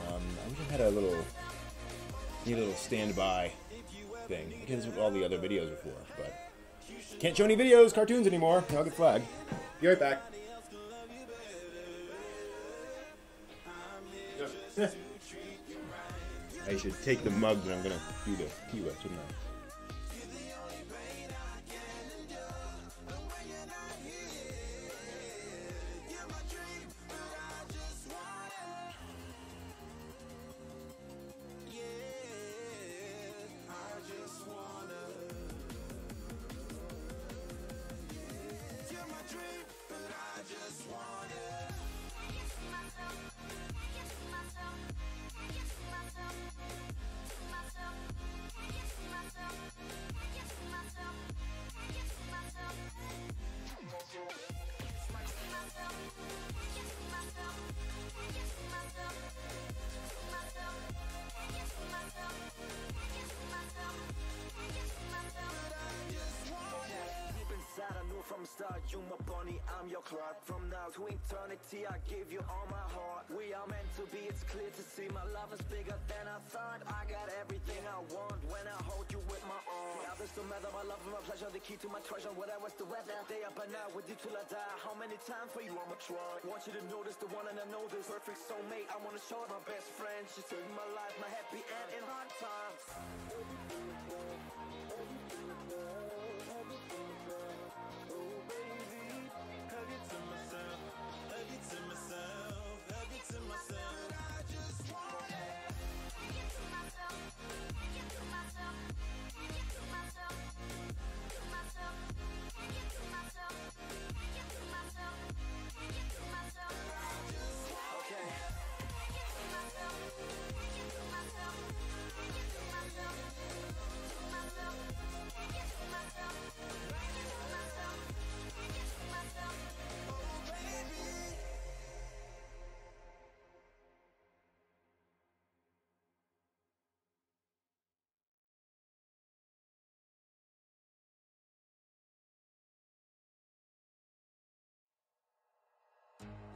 I wish I had a little standby thing. I did this with all the other videos before, but can't show any videos, cartoons anymore. I'll get flagged. Be right back. I should take the mug that I'm gonna do the tea with, shouldn't I? From start, you my bunny, I'm your Clark. From now to eternity, I give you all my heart. We are meant to be, it's clear to see. My love is bigger than I thought. I got everything I want when I hold you with my arms. The others don't matter, my love and my pleasure, the key to my treasure. Whatever's the weather, day up and out with you till I die. How many times for you I'ma try? Want you to notice the one and I know this perfect soulmate. I wanna show it my best friend. She saved my life, my happy end in hard times.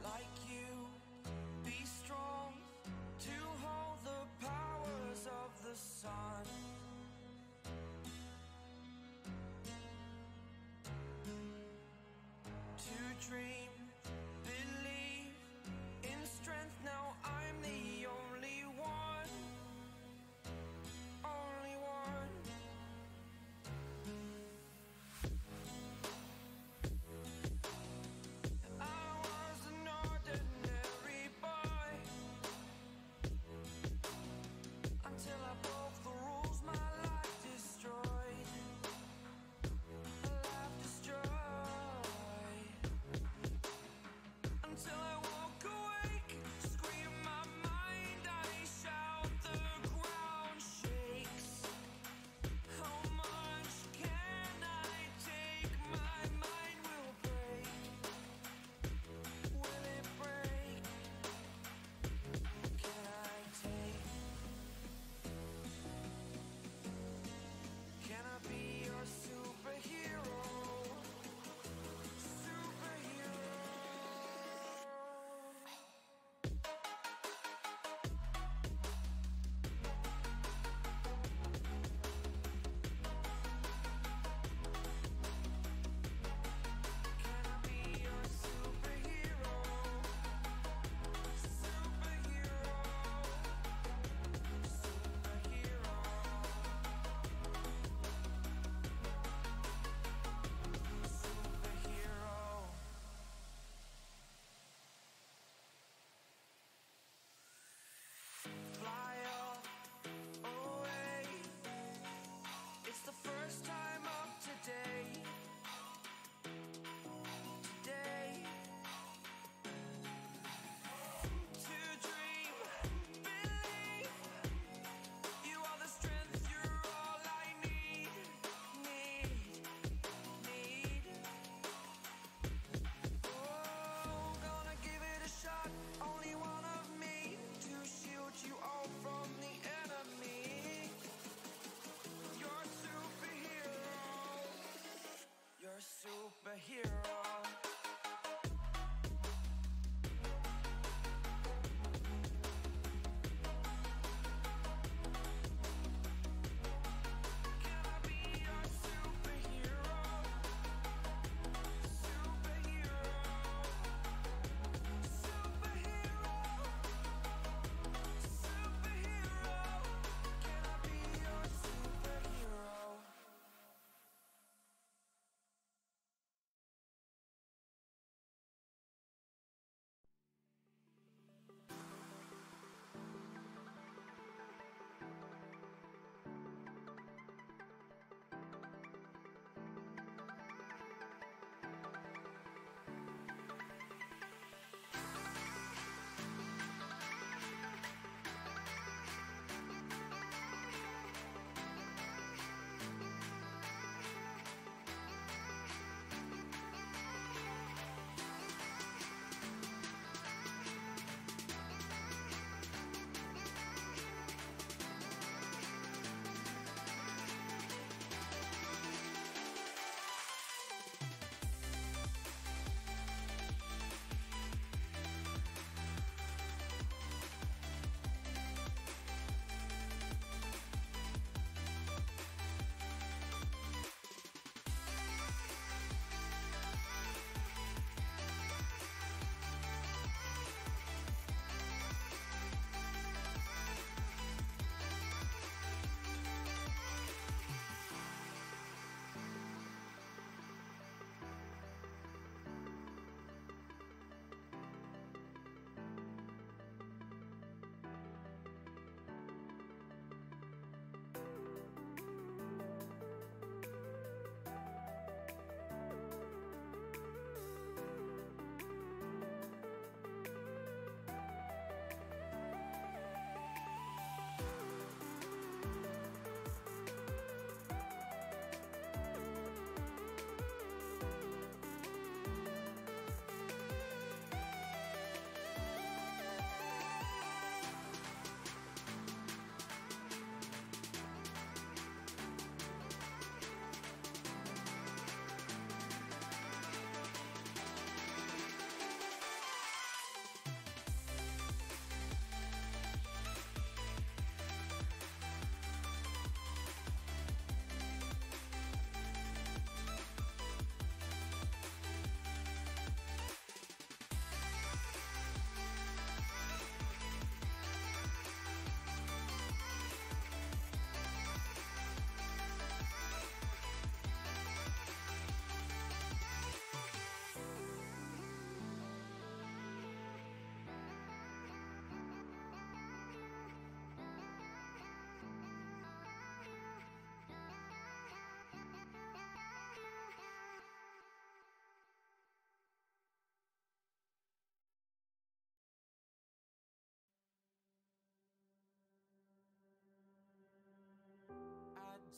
Like you, be strong to hold the powers of the sun. To dream, believe in strength. Now I'm the only one, only one. I was an ordinary boy until I broke the rules. My life destroyed. My life destroyed.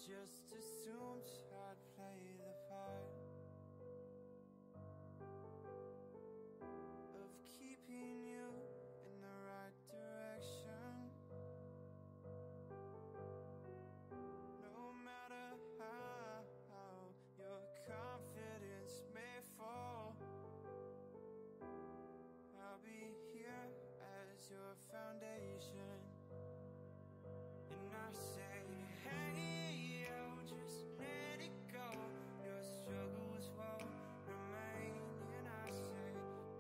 just assumed I'd play the part of keeping you in the right direction. No matter how your confidence may fall, I'll be here as your foundation. And I say, hey, yo, just let it go. Your struggles won't remain. And I say,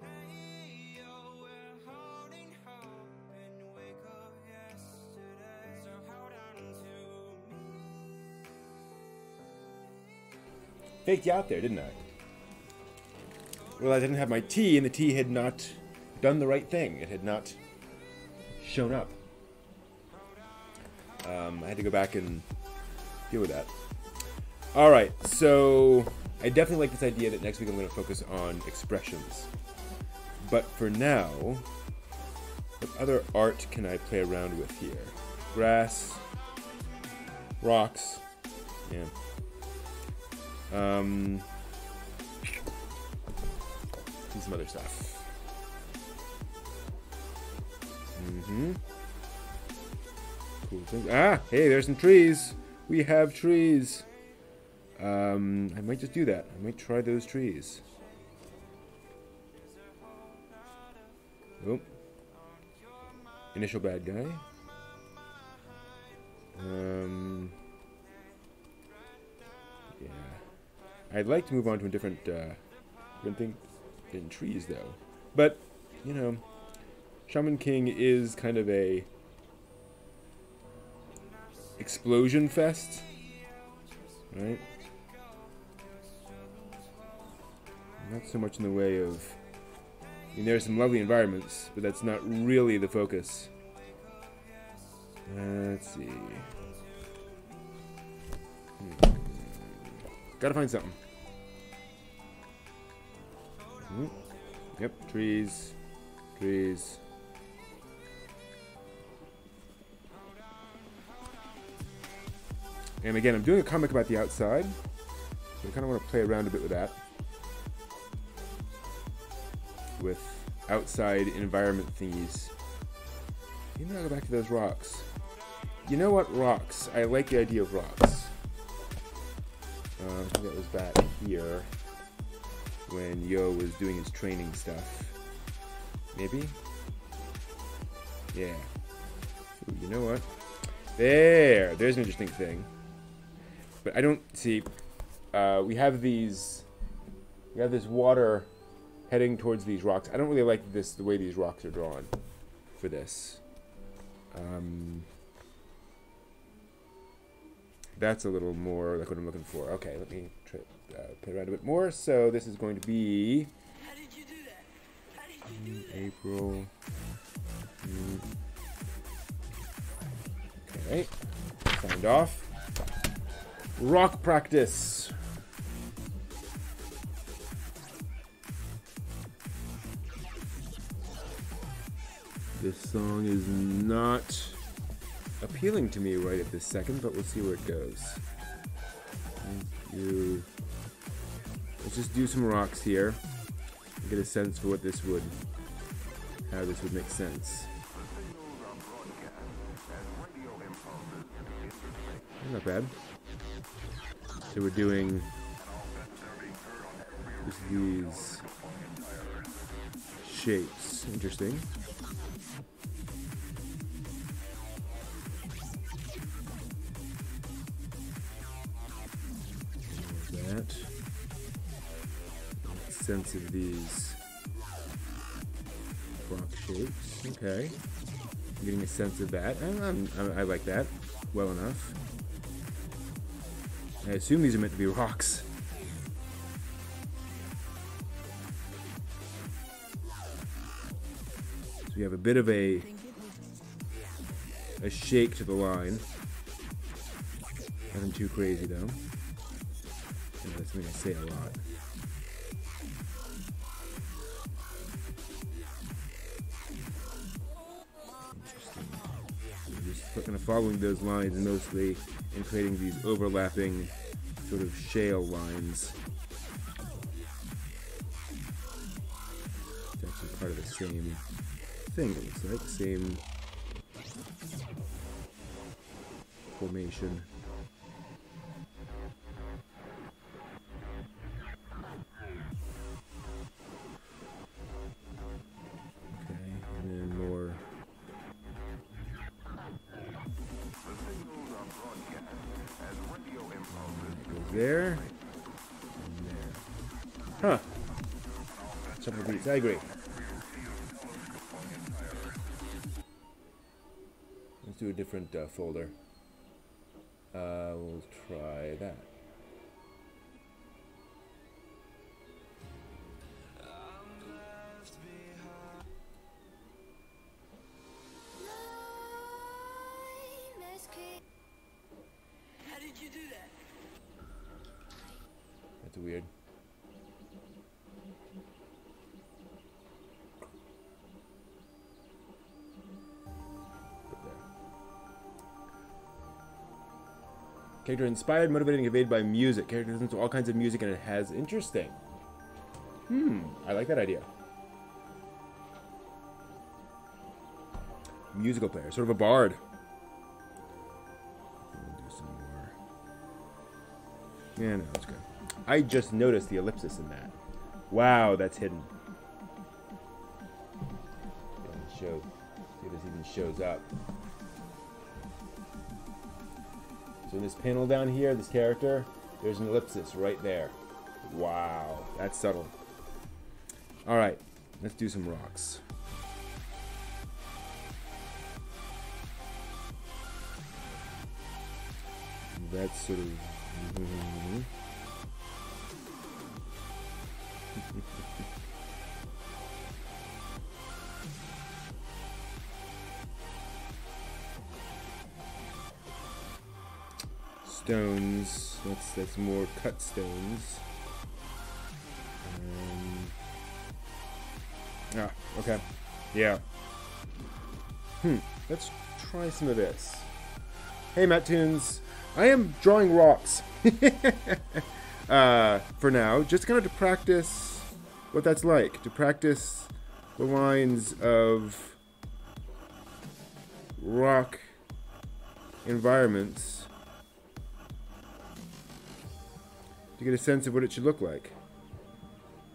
hey, yo, we're holding hope and wake up yesterday. So hold on to me. Faked you out there, didn't I? Well, I didn't have my tea, and the tea had not done the right thing. It had not shown up. I had to go back and deal with that. Alright, so I definitely like this idea that next week I'm going to focus on expressions. But for now, what other art can I play around with here? Grass, rocks, yeah. And some other stuff. Cool things. Ah, hey, there's some trees. We have trees. I might just do that. I might try those trees. Oh. Initial bad guy. Yeah. I'd like to move on to a different thing than trees, though. But, you know, Shaman King is kind of a explosion fest, right? Not so much in the way of, I mean, there's some lovely environments, but that's not really the focus. Let's see. Gotta find something. Yep, trees, trees. And again, I'm doing a comic about the outside, so I kind of want to play around a bit with that. With outside environment thingies. Maybe I'll go back to those rocks. You know what? Rocks. I like the idea of rocks. I think that was back here when Yo was doing his training stuff. Maybe? Yeah. Ooh, you know what? There's an interesting thing. But I don't see. We have this water heading towards these rocks. I don't really like the way these rocks are drawn for this. That's a little more like what I'm looking for. Okay, let me try play around a bit more. So this is going to be How did you do that? How did you do that? April. Okay, signed off. Rock practice. This song is not appealing to me right at this second, but we'll see where it goes. Let's just do some rocks here. Get a sense for what this would, how this would make sense. Not bad. So we're doing just these shapes. Interesting. That. Sense of these rock shapes. Okay. I'm getting a sense of that. I like that well enough. I assume these are meant to be rocks. So we have a bit of a shake to the line. Nothing too crazy though. And that's something I say a lot. kind of following those lines mostly and creating these overlapping sort of shale lines. It's actually part of the same thing, it looks like. Same formation. Okay, and then more. Goes there. And there. Huh. Shuffle beats, I agree. Let's do a different folder. We'll try that. How did you do that? That's weird. Put there. Character inspired, motivating, conveyed by music. Character listens to all kinds of music and it has interesting. I like that idea. Musical player, sort of a bard. We'll do some more. Yeah, no, that's good. I just noticed the ellipsis in that. Wow, that's hidden. Doesn't show. See if this even shows up. So in this panel down here, this character, there's an ellipsis right there. Wow, that's subtle. All right, let's do some rocks. That's sort of. Stones. That's more cut stones. Okay. Yeah. Let's try some of this. Hey, Matt Tunes. I am drawing rocks. For now, just kind of to practice what that's like. To practice the lines of rock environments. To get a sense of what it should look like.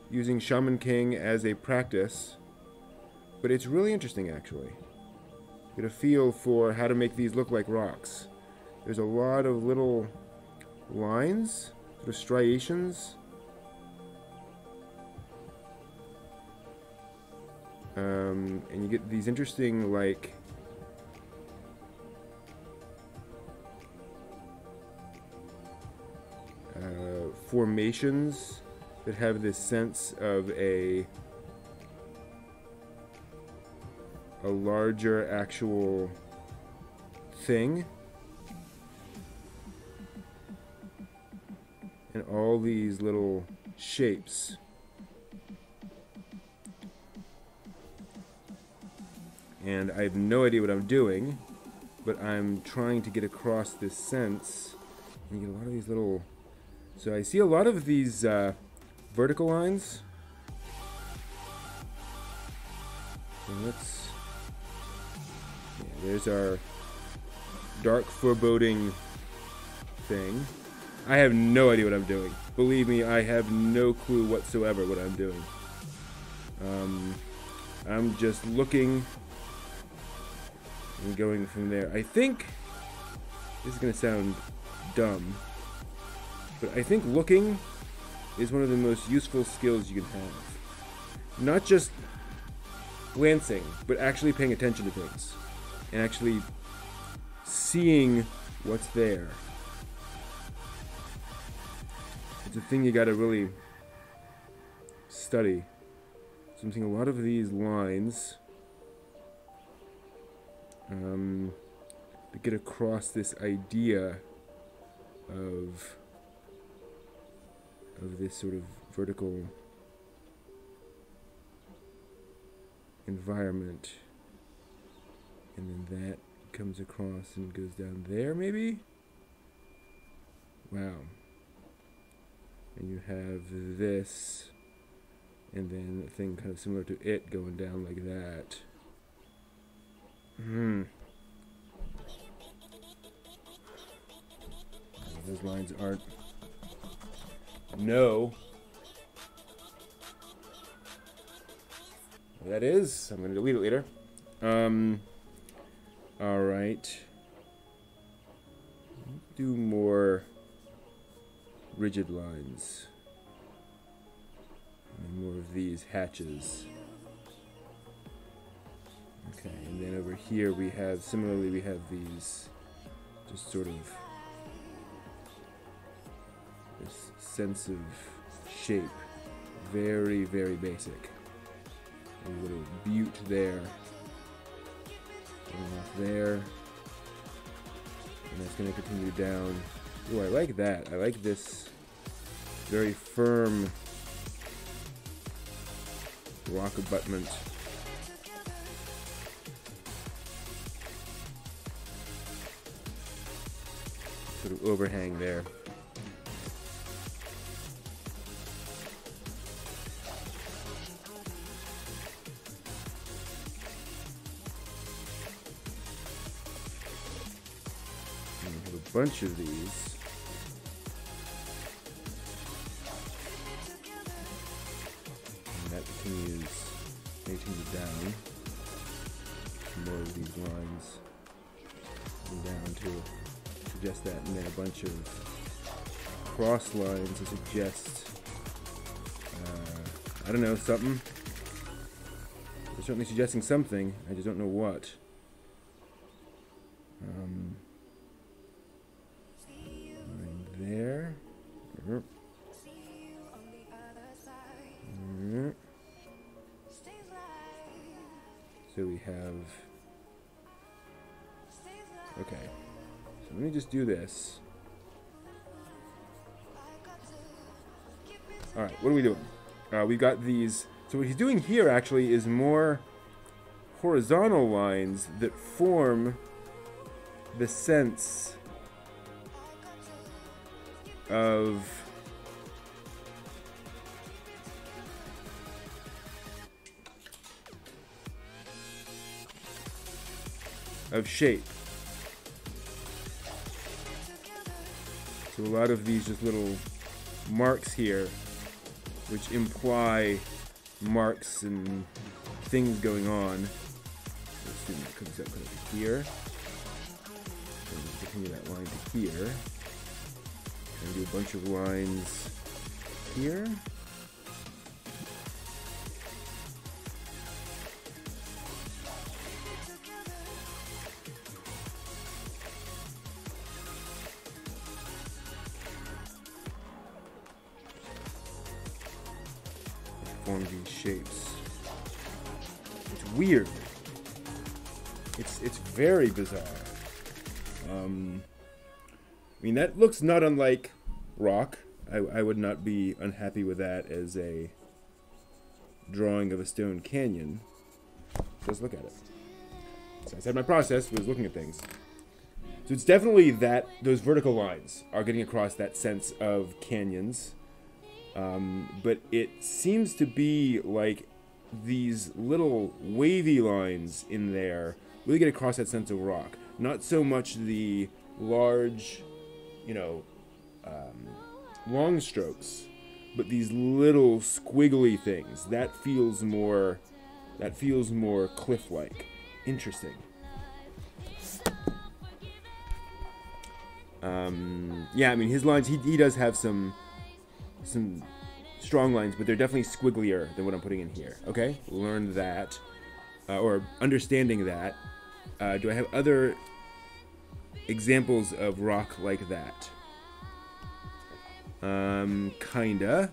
Using Shaman King as a practice. But it's really interesting, actually. Get a feel for how to make these look like rocks. There's a lot of little lines, sort of striations. And you get these interesting, like, formations that have this sense of a larger actual thing. And all these little shapes. And I have no idea what I'm doing, but I'm trying to get across this sense. And you get a lot of these little... So I see a lot of these vertical lines. And let's... Yeah, there's our dark foreboding thing. I have no idea what I'm doing. Believe me, I have no clue whatsoever what I'm doing. I'm just looking and going from there. I think this is going to sound dumb, but I think looking is one of the most useful skills you can have. Not just glancing, but actually paying attention to things and actually seeing what's there. It's a thing you gotta really study. So I'm seeing a lot of these lines to get across this idea of this sort of vertical environment, and then that comes across and goes down there, maybe? Wow. And you have this, and then a thing kind of similar to it going down like that. Those lines aren't... No. That is. I'm going to delete it later. Alright. Do more rigid lines. And more of these hatches. Okay, and then over here we have, similarly we have these, just sort of, this sense of shape. Very, very basic. A little butte there. Going off there. And that's going to continue down. Oh, I like that. I like this very firm rock abutment. Sort of overhang there. And we have a bunch of these. And that continues down. More of these lines. And down to suggest that, and then a bunch of cross lines to suggest, I don't know, something. They're certainly suggesting something, I just don't know what. Line there. So we have, okay. Let me just do this. Alright, what are we doing? We've got these. So what he's doing here actually is more horizontal lines that form the sense of shape. So a lot of these just little marks here, which imply marks and things going on. Let's assume that comes up over here. So we'll continue that line to here. And do a bunch of lines here. Form these shapes. It's weird. It's very bizarre. I mean, that looks not unlike rock. I would not be unhappy with that as a drawing of a stone canyon. Let's look at it. So I said my process was looking at things. So it's definitely that those vertical lines are getting across that sense of canyons. But it seems to be like these little wavy lines in there really get across that sense of rock. Not so much the large, long strokes, but these little squiggly things. That feels more cliff-like. Interesting. Yeah, I mean, his lines, he does have some strong lines, but they're definitely squigglier than what I'm putting in here. Okay, learned that, or understanding that. Do I have other examples of rock like that? Kinda.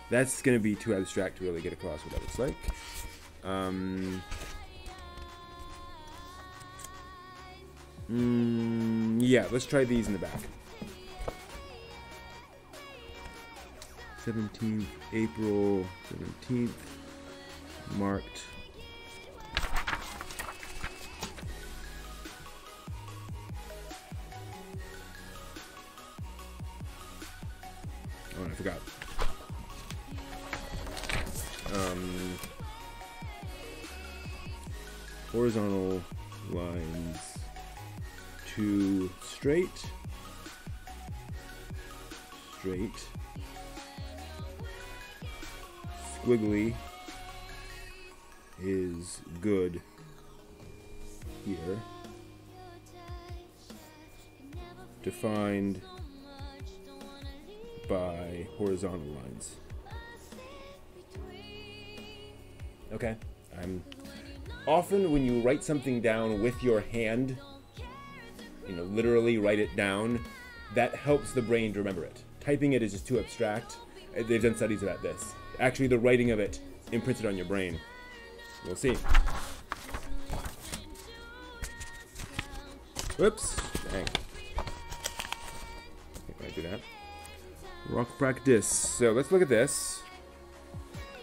That's gonna be too abstract to really get across what that looks like. Yeah, let's try these in the back. 17th, April 17th, marked forgot. Horizontal lines to straight, straight, squiggly is good here, defined by horizontal lines. Okay, often when you write something down with your hand, you know, literally write it down, that helps the brain to remember it. Typing it is just too abstract. They've done studies about this. Actually, the writing of it imprints it on your brain. We'll see. Whoops. Dang. Can I do that? Rock practice. So let's look at this.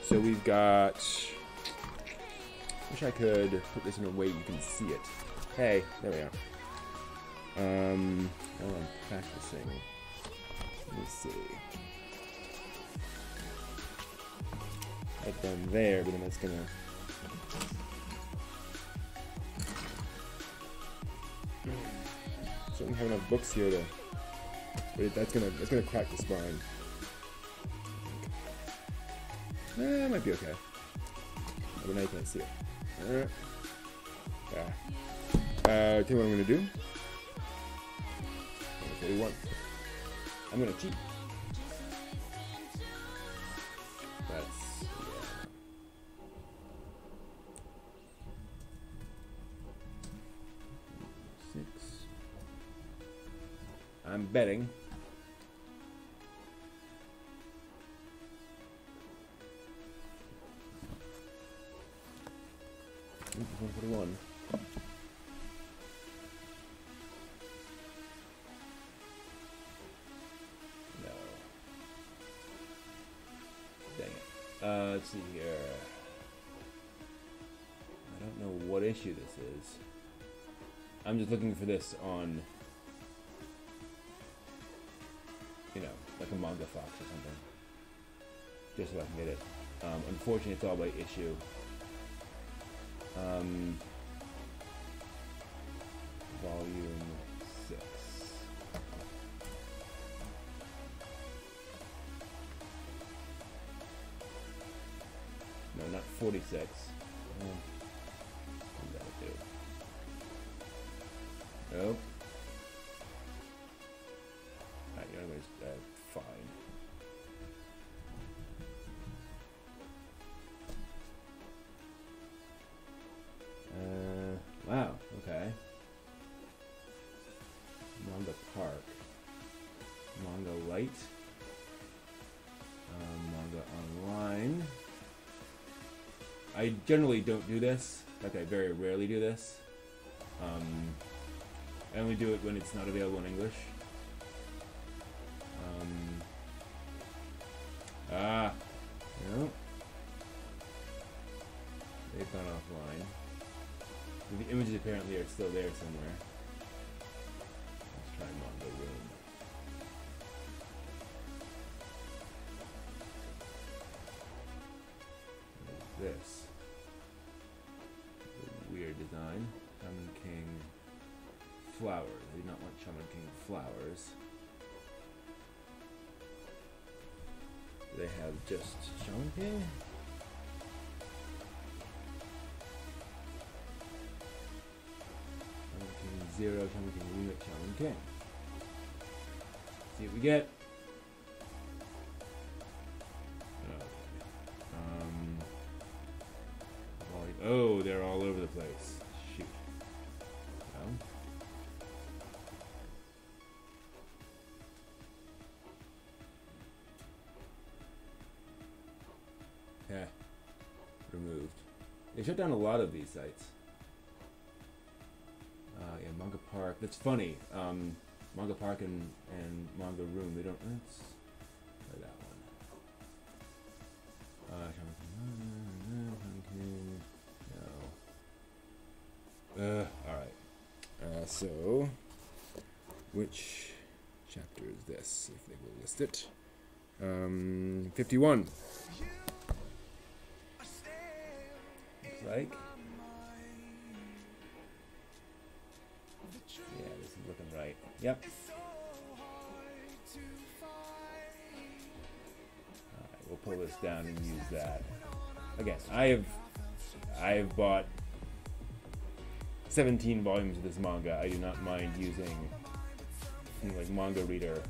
So we've got... Wish I could put this in a way you can see it. Hey, there we are. While I'm practicing, let me see. Right down there, but then that's gonna. So I don't have enough books here to. But that's gonna crack the spine. It might be okay. But now you can't see it. Alright. Tell you what I'm gonna do. I'm gonna cheat. That's, yeah. Six. I'm betting. Oops, 141. Let's see here. I don't know what issue this is. I'm just looking for this on, you know, like a manga fox or something. Just so I can get it. Unfortunately, it's all by issue. Volume 6. No, not 46. What did that do? Nope. Alright, anyways, fine. Wow, okay. Manga Park. Manga Light. Manga Online. I generally don't do this. In fact, I very rarely do this. I only do it when it's not available in English. No. They've gone offline. The images apparently are still there somewhere. Let's try Manga Room. What is this? Weird design. Shaman King flowers. I do not want Shaman King flowers. Do they have just Shaman King? Shaman King 0, Shaman King Remix, Shaman King. See what we get. Oh, they're all over the place. Shoot. Well. Yeah. Removed. They shut down a lot of these sites. Yeah, Manga Park. That's funny. Manga Park and Manga Room. They don't. Let's try that one. Alright. So, which chapter is this? If they will list it. 51. Looks like. Yeah, this is looking right. Yep. Alright, we'll pull this down and use that. Again, I have bought 17 volumes of this manga. I do not mind using like Manga Reader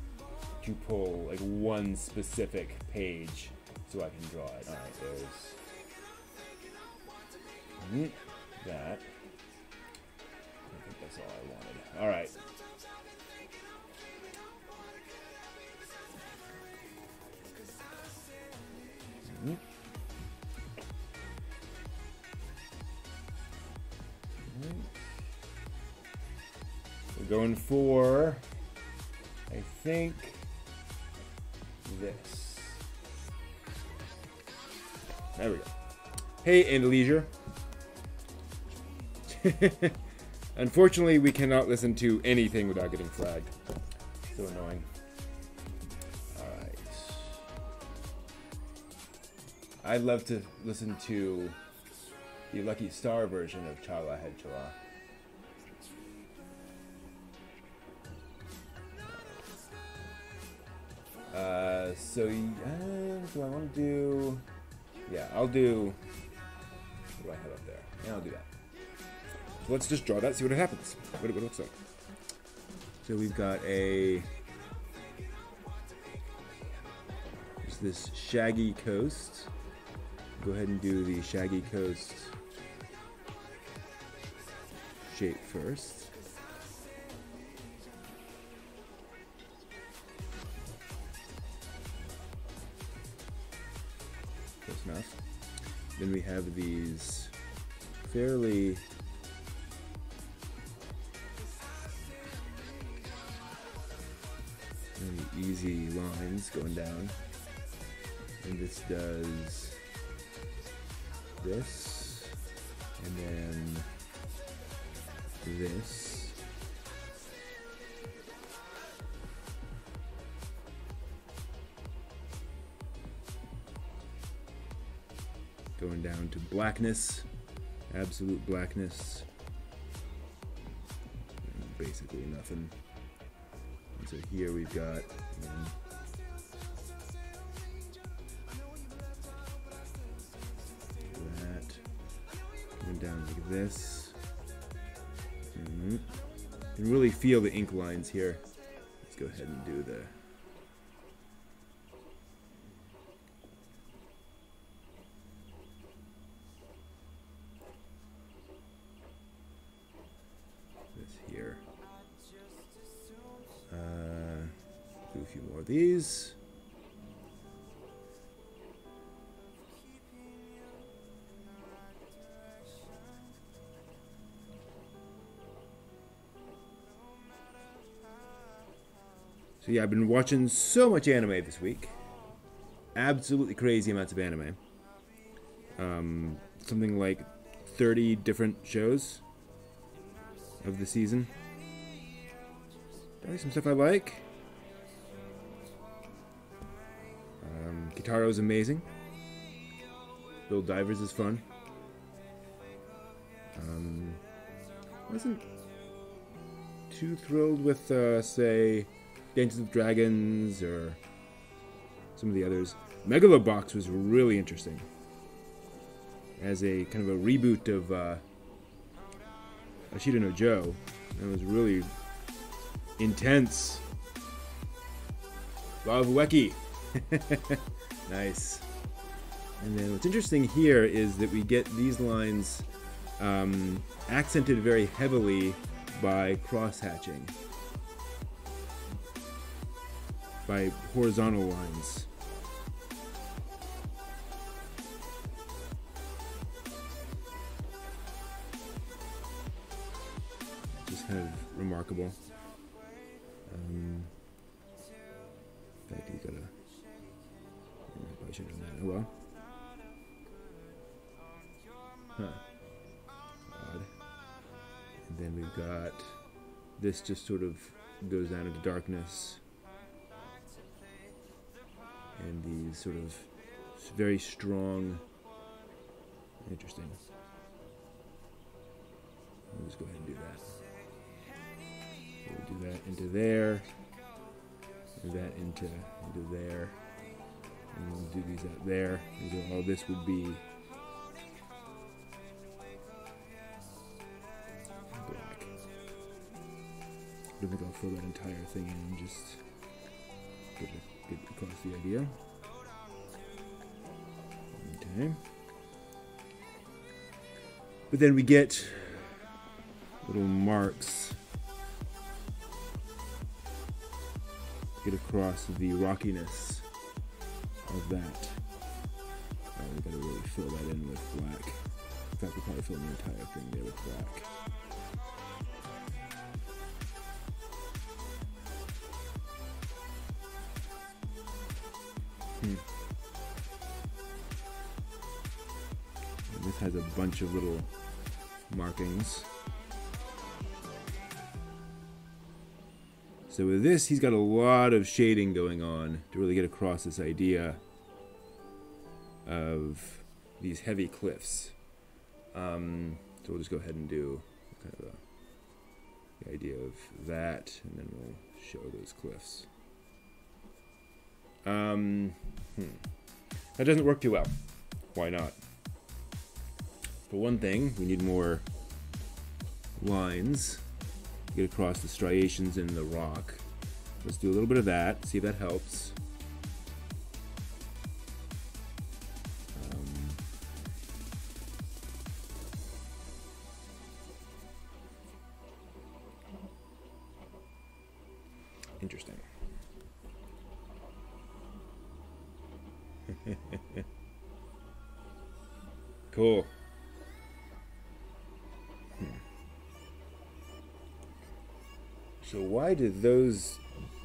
to pull like one specific page so I can draw it. Alright, there's that. I think that's all I wanted. Alright. We're going for, I think, this. There we go. Hey, and leisure. Unfortunately, we cannot listen to anything without getting flagged. So annoying. Alright. I'd love to listen to the Lucky Star version of Chala Head Chala. So, do I want to do... Yeah, I'll do... What do I have up there? Yeah, I'll do that. So let's just draw that, see what it happens. What it looks like. So we've got a... There's this shaggy coast. Go ahead and do the shaggy coast shape first. Close enough. Then we have these fairly easy lines going down, and this does this, and then this, going down to blackness, absolute blackness, and basically nothing. And so here we've got that going down like this. You can really feel the ink lines here. Let's go ahead and do the here. Do a few more of these. So yeah, I've been watching so much anime this week. Absolutely crazy amounts of anime. Something like 30 different shows of the season. Probably some stuff I like. Kitaro's amazing. Bill Divers is fun. Wasn't too thrilled with, say, Dances with Dragons or some of the others. Megalobox was really interesting. As a kind of a reboot of Ashita no Joe. That was really intense. Love Weki. Nice. And then what's interesting here is that we get these lines accented very heavily by cross-hatching. By horizontal lines. Just kind of remarkable. In fact, you gotta... I probably should have done that. Oh well. Huh. Odd. And then we've got... This just sort of goes down into darkness. and these sort of very strong. Interesting. We'll just go ahead and do that. We'll do that into there. Do that into there. And we'll do these out there. And so all this would be black. I don't think I'll fill that entire thing in and just get across the idea. Okay. But then we get little marks get across the rockiness of that. We gotta really fill that in with black. In fact, we'll probably fill the entire thing there with black. And this has a bunch of little markings. So with this, he's got a lot of shading going on to really get across this idea of these heavy cliffs. So we'll just go ahead and do kind of the idea of that, and then we'll show those cliffs. That doesn't work too well. Why not? For one thing, we need more lines to get across the striations in the rock. Let's do a little bit of that, see if that helps. Interesting. Cool. So why did those...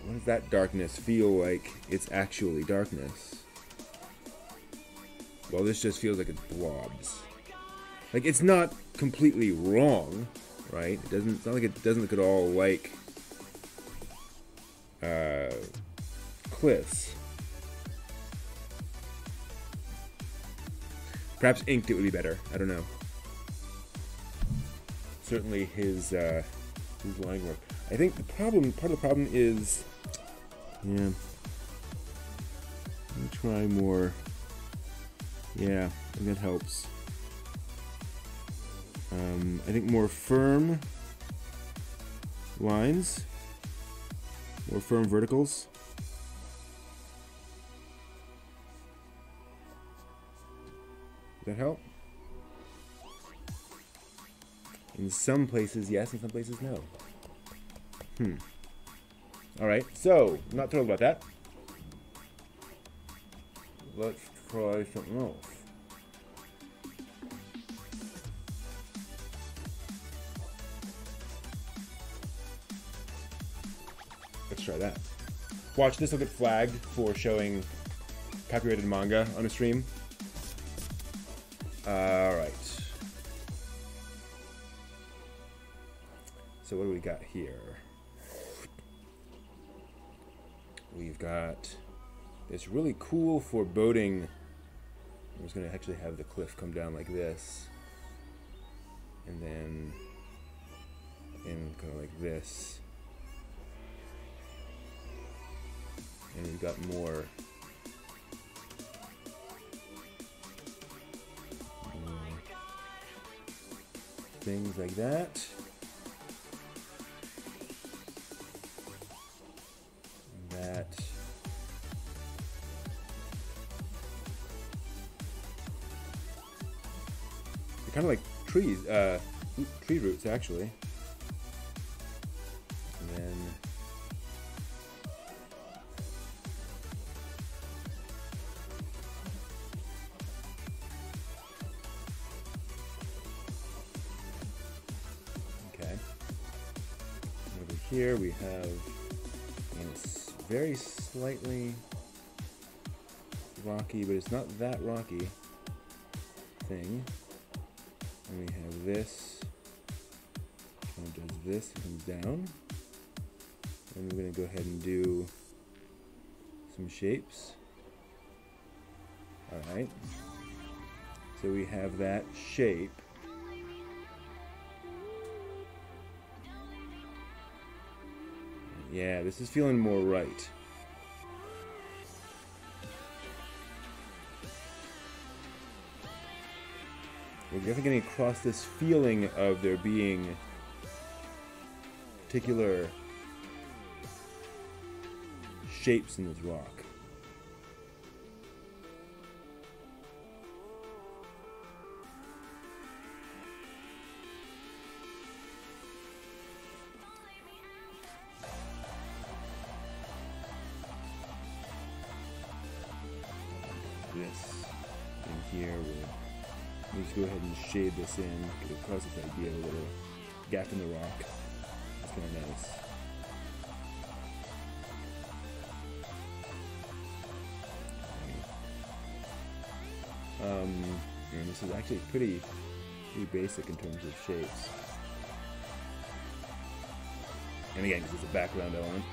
Why does that darkness feel like it's actually darkness? Well, this just feels like it's blobs. Like, it's not completely wrong, right? It's not like it doesn't look at all like cliffs. Perhaps inked it would be better. I don't know. Certainly his line work. I think part of the problem is, yeah. Let me try more. Yeah, I think that helps. I think more firm lines, more firm verticals. Does that help? In some places, yes. In some places, no. Alright, so, I'm not thrilled about that. Let's try something else. Let's try that. Watch, this will get flagged for showing copyrighted manga on a stream. Alright. So what do we got here? We've got this really cool foreboding. I'm just going to actually have the cliff come down like this. And then in kind of like this. And we've got more things like that. That. They're kind of like trees, tree roots actually. And then okay. Over here we have very slightly rocky, but it's not that rocky thing. And we have this, kind of does this, it comes down. And we're going to go ahead and do some shapes. Alright. So we have that shape. Yeah, this is feeling more right. We're definitely getting across this feeling of there being particular shapes in this rock. This in here, we'll just go ahead and shade this in, get across this idea of a little gap in the rock. It's kind of nice. And this is actually pretty basic in terms of shapes. And again, because it's a background element.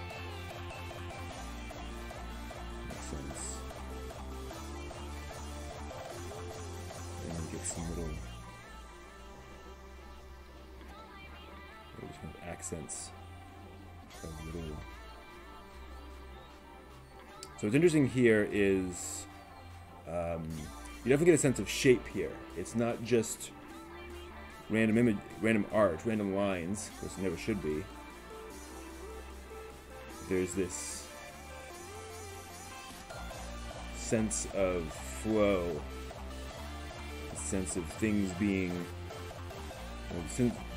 Makes sense. And get some little just kind of accents. A little. So what's interesting here is you definitely get a sense of shape here. It's not just random art, random lines, which it never should be. There's this sense of flow, a sense of things being,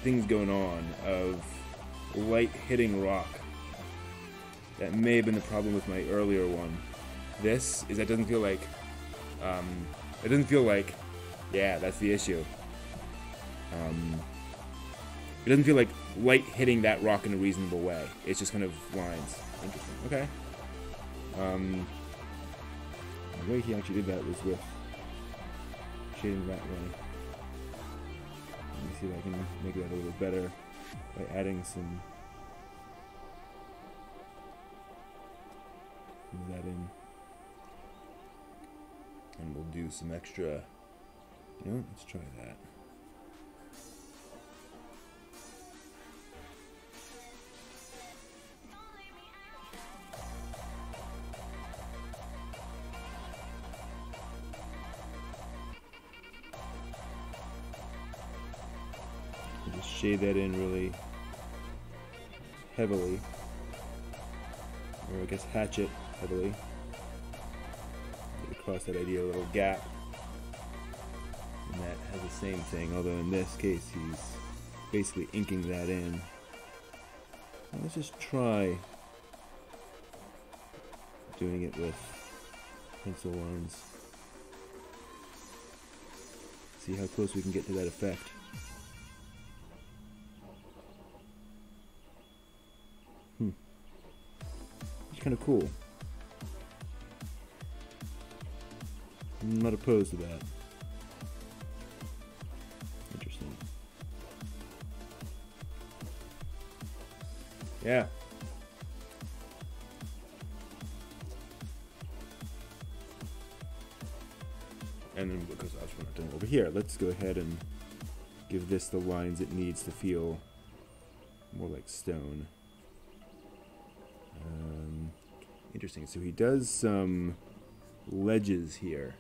things going on, of light hitting rock. That may have been the problem with my earlier one. This is that doesn't feel like, yeah, that's the issue. It doesn't feel like light hitting that rock in a reasonable way. It's just kind of lines. Interesting. Okay. The way he actually did that was with shading that way. Let me see if I can make that a little better by adding some of that in. And we'll do some extra, you know, let's try that. Just shade that in really heavily, or I guess hatch it heavily. Get across that ideal little gap, and that has the same thing, although in this case he's basically inking that in. Now let's just try doing it with pencil lines. See how close we can get to that effect. It's kind of cool. I'm not opposed to that. Interesting. Yeah. And then, because I was not done over here, let's go ahead and give this the lines it needs to feel more like stone. Interesting. So he does some ledges here.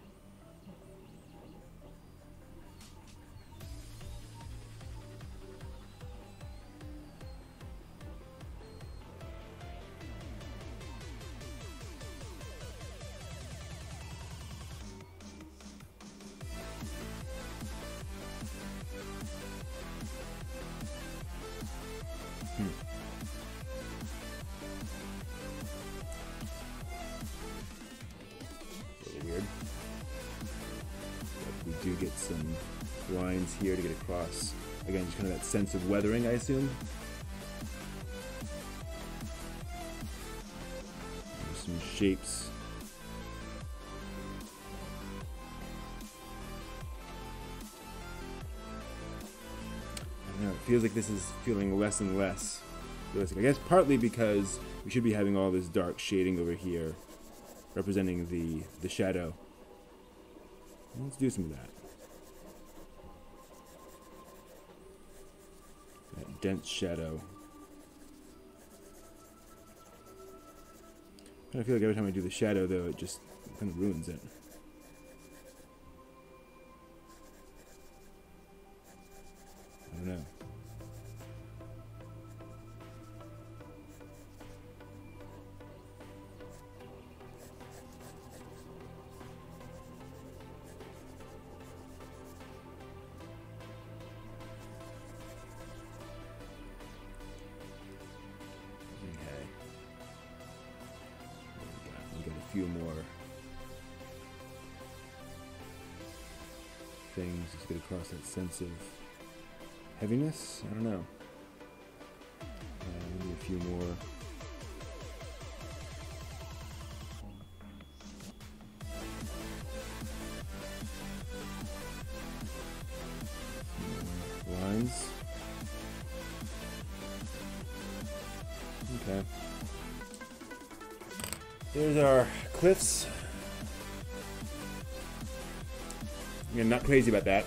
Weird. But we do get some lines here to get across. Again, just kind of that sense of weathering, I assume. There's some shapes. I don't know, it feels like this is feeling less and less realistic. I guess partly because we should be having all this dark shading over here, representing the shadow. Let's do some of that. That dense shadow. I feel like every time I do the shadow, though, it just kind of ruins it. I don't know. Few more things just get across that sense of heaviness. I don't know. Maybe a few more. Lines. Okay. There's our cliffs. Again, not crazy about that.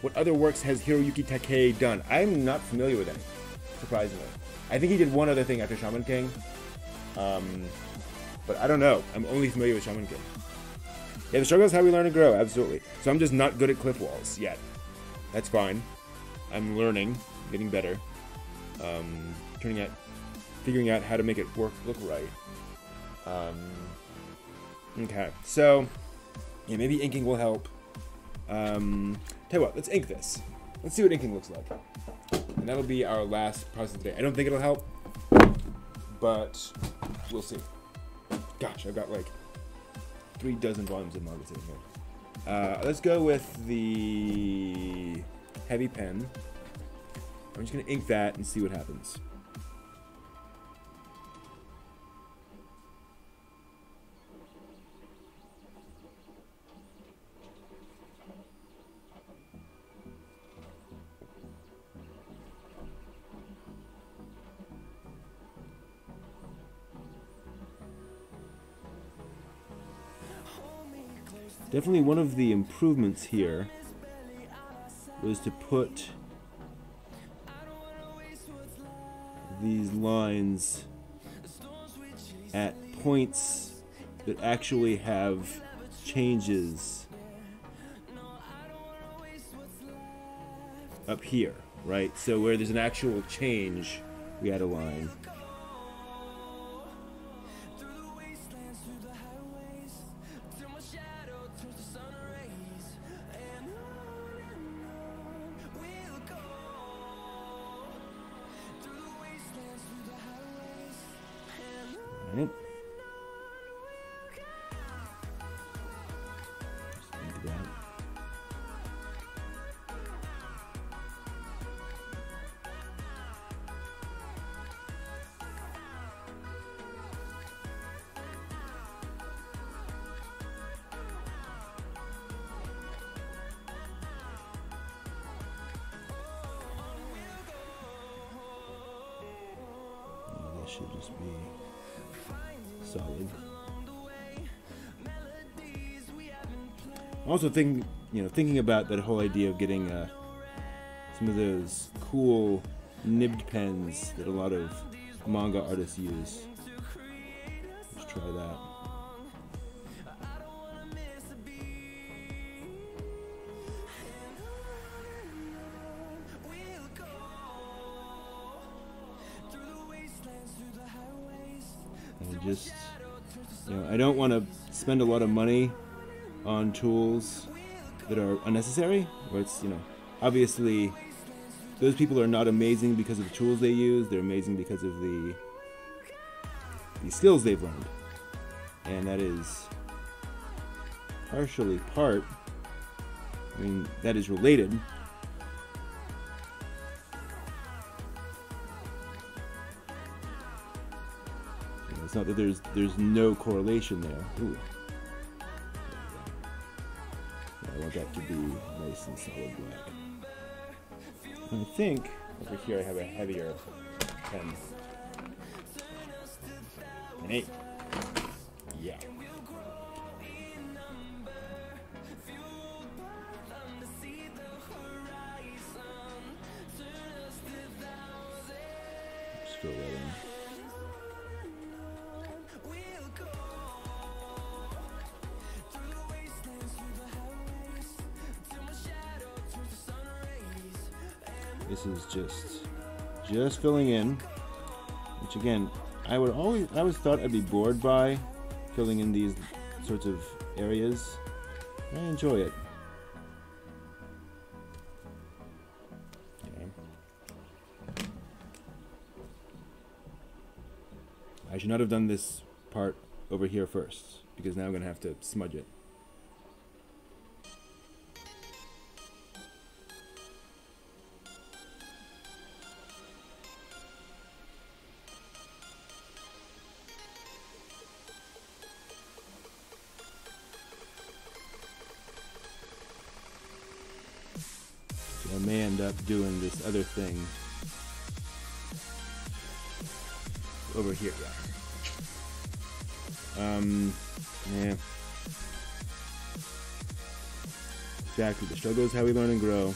What other works has Hiroyuki Takei done? I'm not familiar with any, surprisingly. I think he did one other thing after Shaman King. But I don't know. I'm only familiar with Shaman King. Yeah, the struggle is how we learn and grow, absolutely. So I'm just not good at cliff walls yet. That's fine. I'm learning. Getting better, figuring out how to make it look right. Okay, so yeah, maybe inking will help. Tell you what, let's ink this. Let's see what inking looks like, and that'll be our last process today. I don't think it'll help, but we'll see. Gosh, I've got like 36 volumes of manga sitting here. Let's go with the heavy pen. I'm just going to ink that and see what happens. Definitely one of the improvements here was to put these lines at points that actually have changes up here, right? So where there's an actual change, we add a line. Right. Just think that. This should just be solid. Also thinking about that whole idea of getting some of those cool nibbed pens that a lot of manga artists use. Let's try that. And just, I don't want to spend a lot of money on tools that are unnecessary. Where it's, obviously those people are not amazing because of the tools they use. They're amazing because of the skills they've learned. And that is partially that is related. It's not that there's no correlation there. Ooh. Yeah, I want that to be nice and solid black. And I think over here I have a heavier pen. Hey. Yeah. Just fill that in. This is just filling in, which again, I always thought I'd be bored by filling in these sorts of areas. I enjoy it. Okay. I should not have done this part over here first, because now I'm gonna have to smudge it. I may end up doing this other thing over here. Yeah. Exactly. The struggle is how we learn and grow.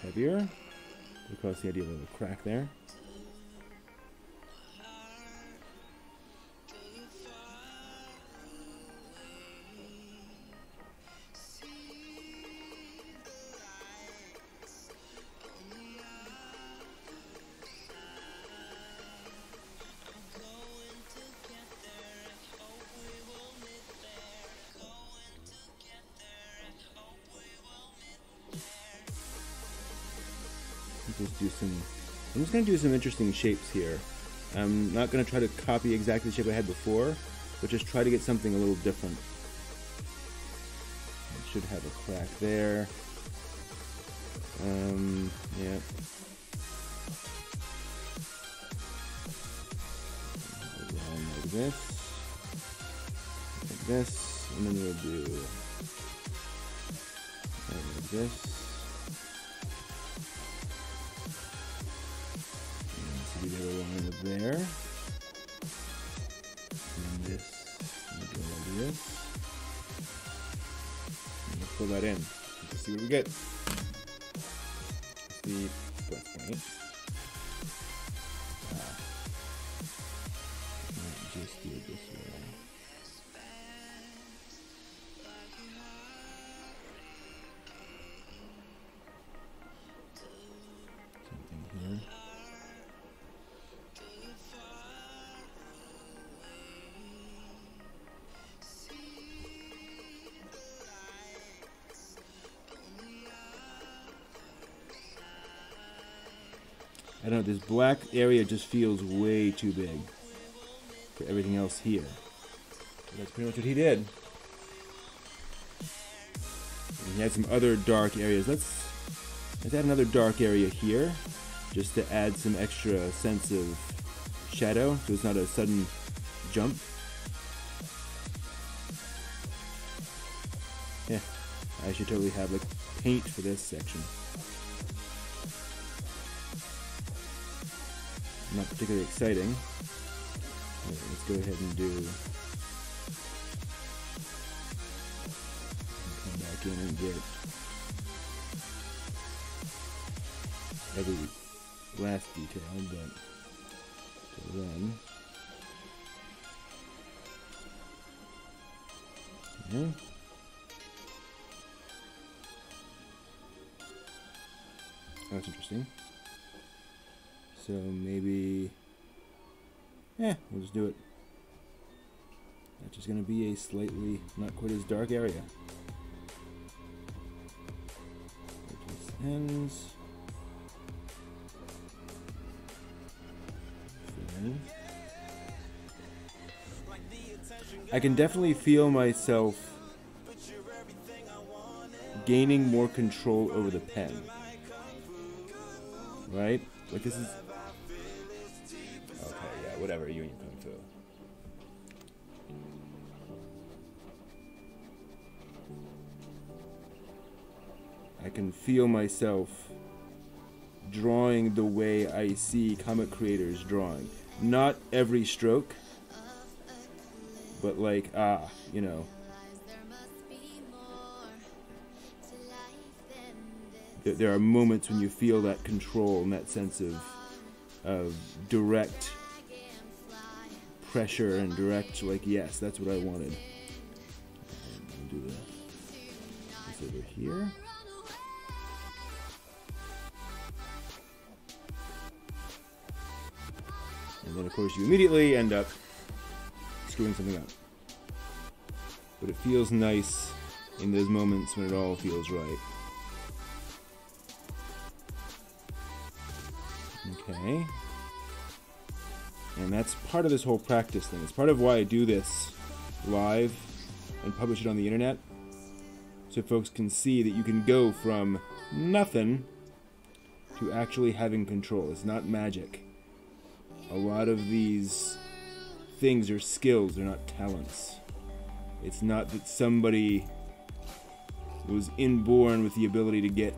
Heavier, because the idea of a little crack there. I'm just going to do some interesting shapes here. I'm not going to try to copy exactly the shape I had before, but just try to get something a little different. It should have a crack there. Yeah. Like this, and then we'll do like this. The other line up there, and this, and go like this, and let's fill that in. Let's see what we get. That's the breath point. Just do it this way. Something here. I don't know, this black area just feels way too big for everything else here. So that's pretty much what he did. And he had some other dark areas. Let's add another dark area here, just to add some extra sense of shadow, so it's not a sudden jump. Yeah, I should totally have like paint for this section. Not particularly exciting. Right, let's go ahead and come back in and get every last detail, but till then. Okay. That's interesting. So maybe, we'll just do it. That's just going to be a slightly, not quite as dark area. It just ends. I can definitely feel myself gaining more control over the pen. Right? Like this is... Okay, yeah, whatever, you and your kung fu. I can feel myself drawing the way I see comic creators drawing. Not every stroke, but like, you know. There are moments when you feel that control and that sense of direct pressure and direct, like, yes, that's what I wanted. I'll do this over here. And then, of course, you immediately end up screwing something up. But it feels nice in those moments when it all feels right. Okay. And that's part of this whole practice thing. It's part of why I do this live and publish it on the internet. So folks can see that you can go from nothing to actually having control. It's not magic. A lot of these things are skills, they're not talents. It's not that somebody was inborn with the ability to get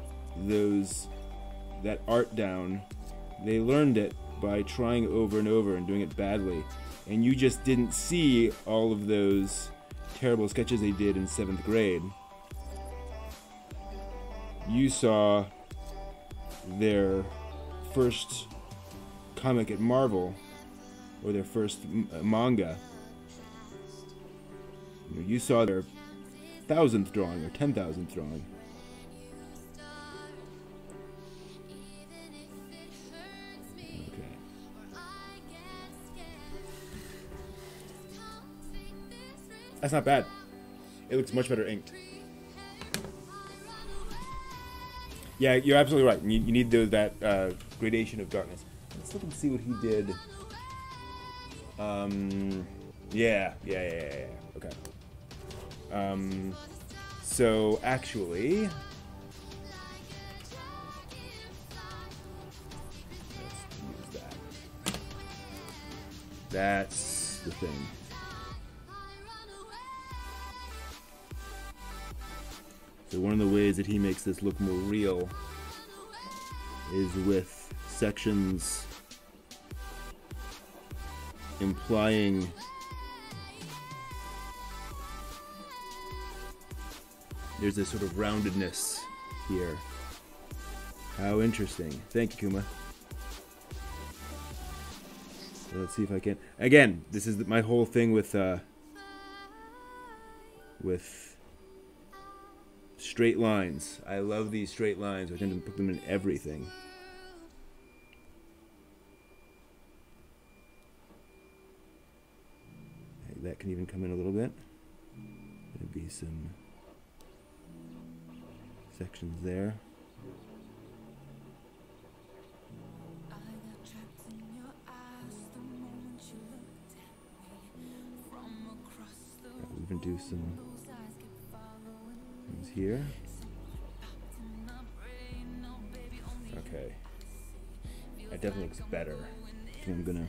that art down. They learned it by trying over and over and doing it badly. And you just didn't see all of those terrible sketches they did in 7th grade. You saw their first comic at Marvel, or their first manga. You saw their 1,000th drawing or 10,000th drawing. Okay. That's not bad. It looks much better inked. Yeah, you're absolutely right. You need that gradation of darkness. Let's look and see what he did. Yeah. Okay. So actually, let's use that. That's the thing. So one of the ways that he makes this look more real is with sections implying there's this sort of roundedness here. How interesting. Thank you, Kuma. So let's see if I can... Again, this is my whole thing with straight lines. I love these straight lines. I tend to put them in everything. That can even come in a little bit. There'd be some sections there. I'll even do some things here. Okay. That definitely looks better. So I'm gonna...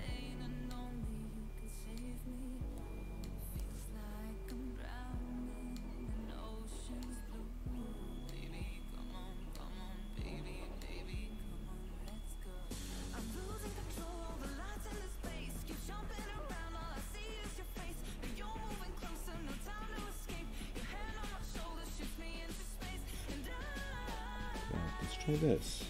Try this.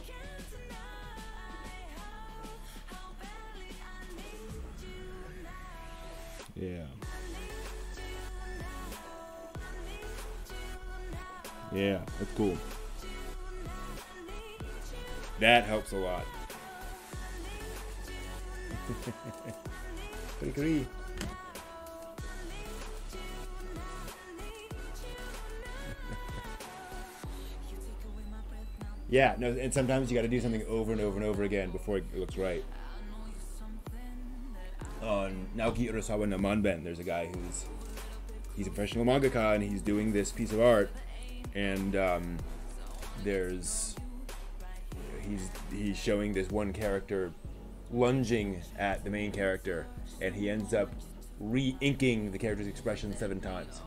Yeah. Yeah, that's cool. That helps a lot. I agree. Yeah, no, and sometimes you got to do something over and over and over again before it looks right. On Naoki Urasawa no Manben, there's a guy he's a professional mangaka and he's doing this piece of art, and there's he's showing this one character lunging at the main character, and he ends up re-inking the character's expression 7 times.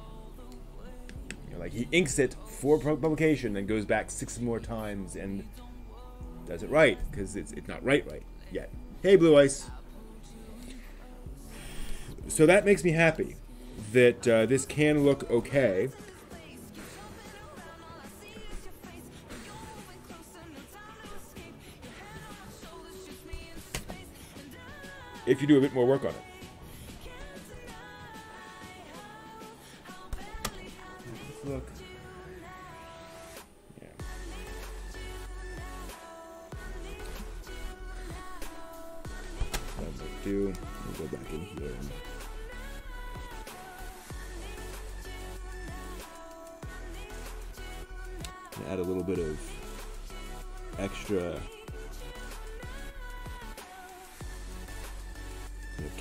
You know, like he inks it for publication, then goes back 6 more times and does it right, because it's not right yet. Hey, Blue Ice. So that makes me happy that this can look okay. If you do a bit more work on it. Let's look. Yeah. That will do. We'll go back in here. And add a little bit of extra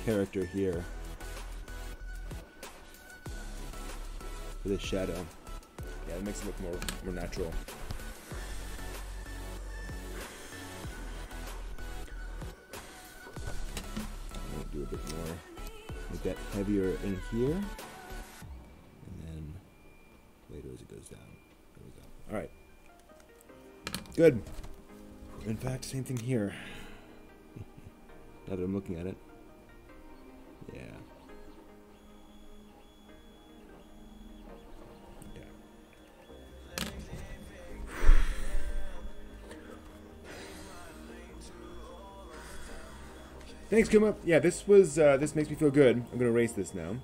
character here for this shadow. Yeah, it makes it look more natural. I'm gonna do a bit more, make that heavier in here, and then later as it goes down. There we go. All right, good. In fact, same thing here. Now that I'm looking at it. Yeah. Thanks, Kuma. Yeah, this makes me feel good. I'm gonna erase this now.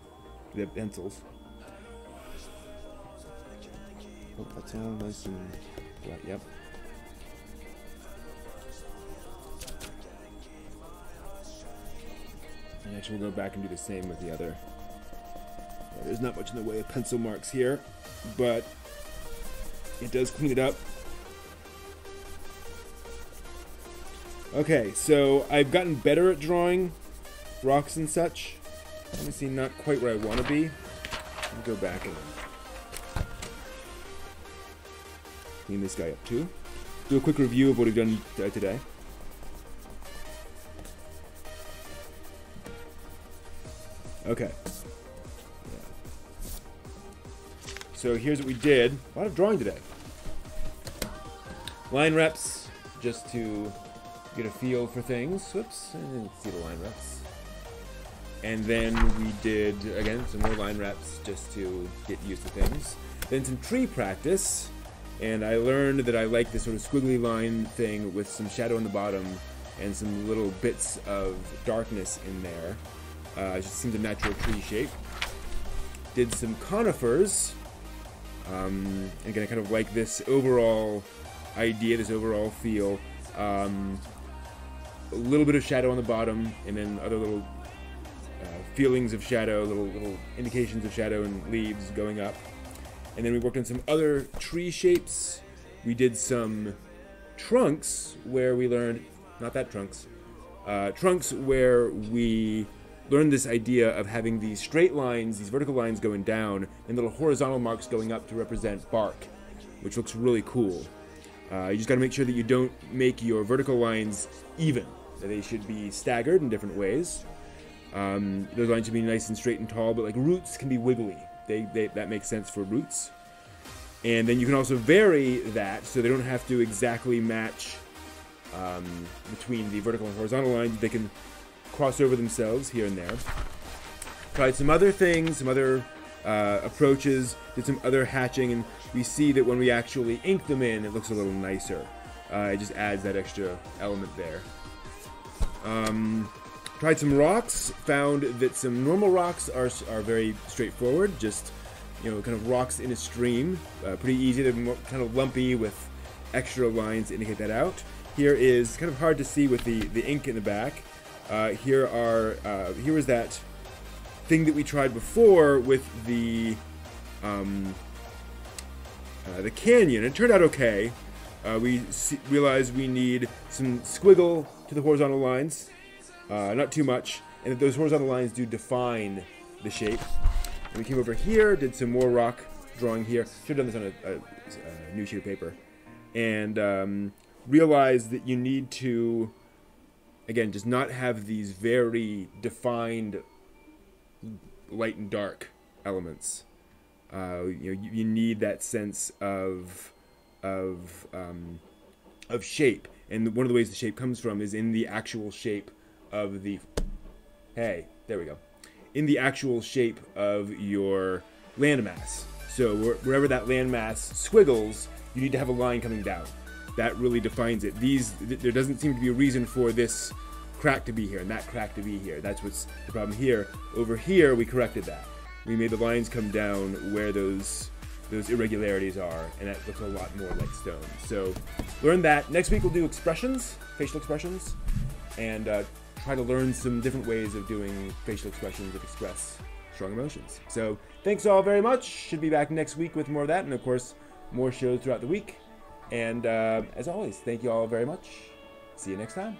The pencils. Oh, that's all nice and flat. Yep. And actually, we'll go back and do the same with the other. There's not much in the way of pencil marks here, but it does clean it up. Okay, so I've gotten better at drawing rocks and such. Obviously not quite where I want to be. I'll go back and clean this guy up too. Do a quick review of what we've done today. Okay. Yeah. So here's what we did. A lot of drawing today. Line reps, just to get a feel for things. Whoops, I didn't see the line reps. And then we did, again, some more line reps just to get used to things. Then some tree practice, and I learned that I like this sort of squiggly line thing with some shadow on the bottom and some little bits of darkness in there. It just seemed a natural tree shape. Did some conifers. Again, I kind of like this overall idea, this overall feel. A little bit of shadow on the bottom, and then other little feelings of shadow, little indications of shadow and leaves going up. And then we worked on some other tree shapes. We did some trunks where we learned, not that trunks, trunks where we learned this idea of having these straight lines, these vertical lines going down, and little horizontal marks going up to represent bark, which looks really cool. You just got to make sure that you don't make your vertical lines even. That they should be staggered in different ways. Those lines should be nice and straight and tall, but like roots can be wiggly. That makes sense for roots. And then you can also vary that so they don't have to exactly match between the vertical and horizontal lines. They can cross over themselves here and there. Tried some other things, some other approaches, did some other hatching, and we see that when we actually ink them in, it looks a little nicer. It just adds that extra element there. Tried some rocks, found that some normal rocks are very straightforward, just, you know, kind of rocks in a stream, pretty easy. They're more, kind of lumpy with extra lines to indicate that out. Here is kind of hard to see with the ink in the back. Here is that thing that we tried before with the canyon. It turned out okay. We realized we need some squiggle to the horizontal lines, not too much, and that those horizontal lines do define the shape. And we came over here, did some more rock drawing here. Should have done this on a new sheet of paper, and realize that you need to, again, just not have these very defined light and dark elements. You need that sense of shape, and one of the ways the shape comes from is in the actual shape of the. Hey, there we go. In the actual shape of your landmass. So wherever that landmass squiggles, you need to have a line coming down. That really defines it. There doesn't seem to be a reason for this crack to be here and that crack to be here. That's what's the problem here. Over here, we corrected that. We made the lines come down where those irregularities are, and that looks a lot more like stone. So learn that. Next week we'll do expressions, facial expressions, and try to learn some different ways of doing facial expressions that express strong emotions. So thanks all very much. Should be back next week with more of that, and of course more shows throughout the week. And as always, thank you all very much. See you next time.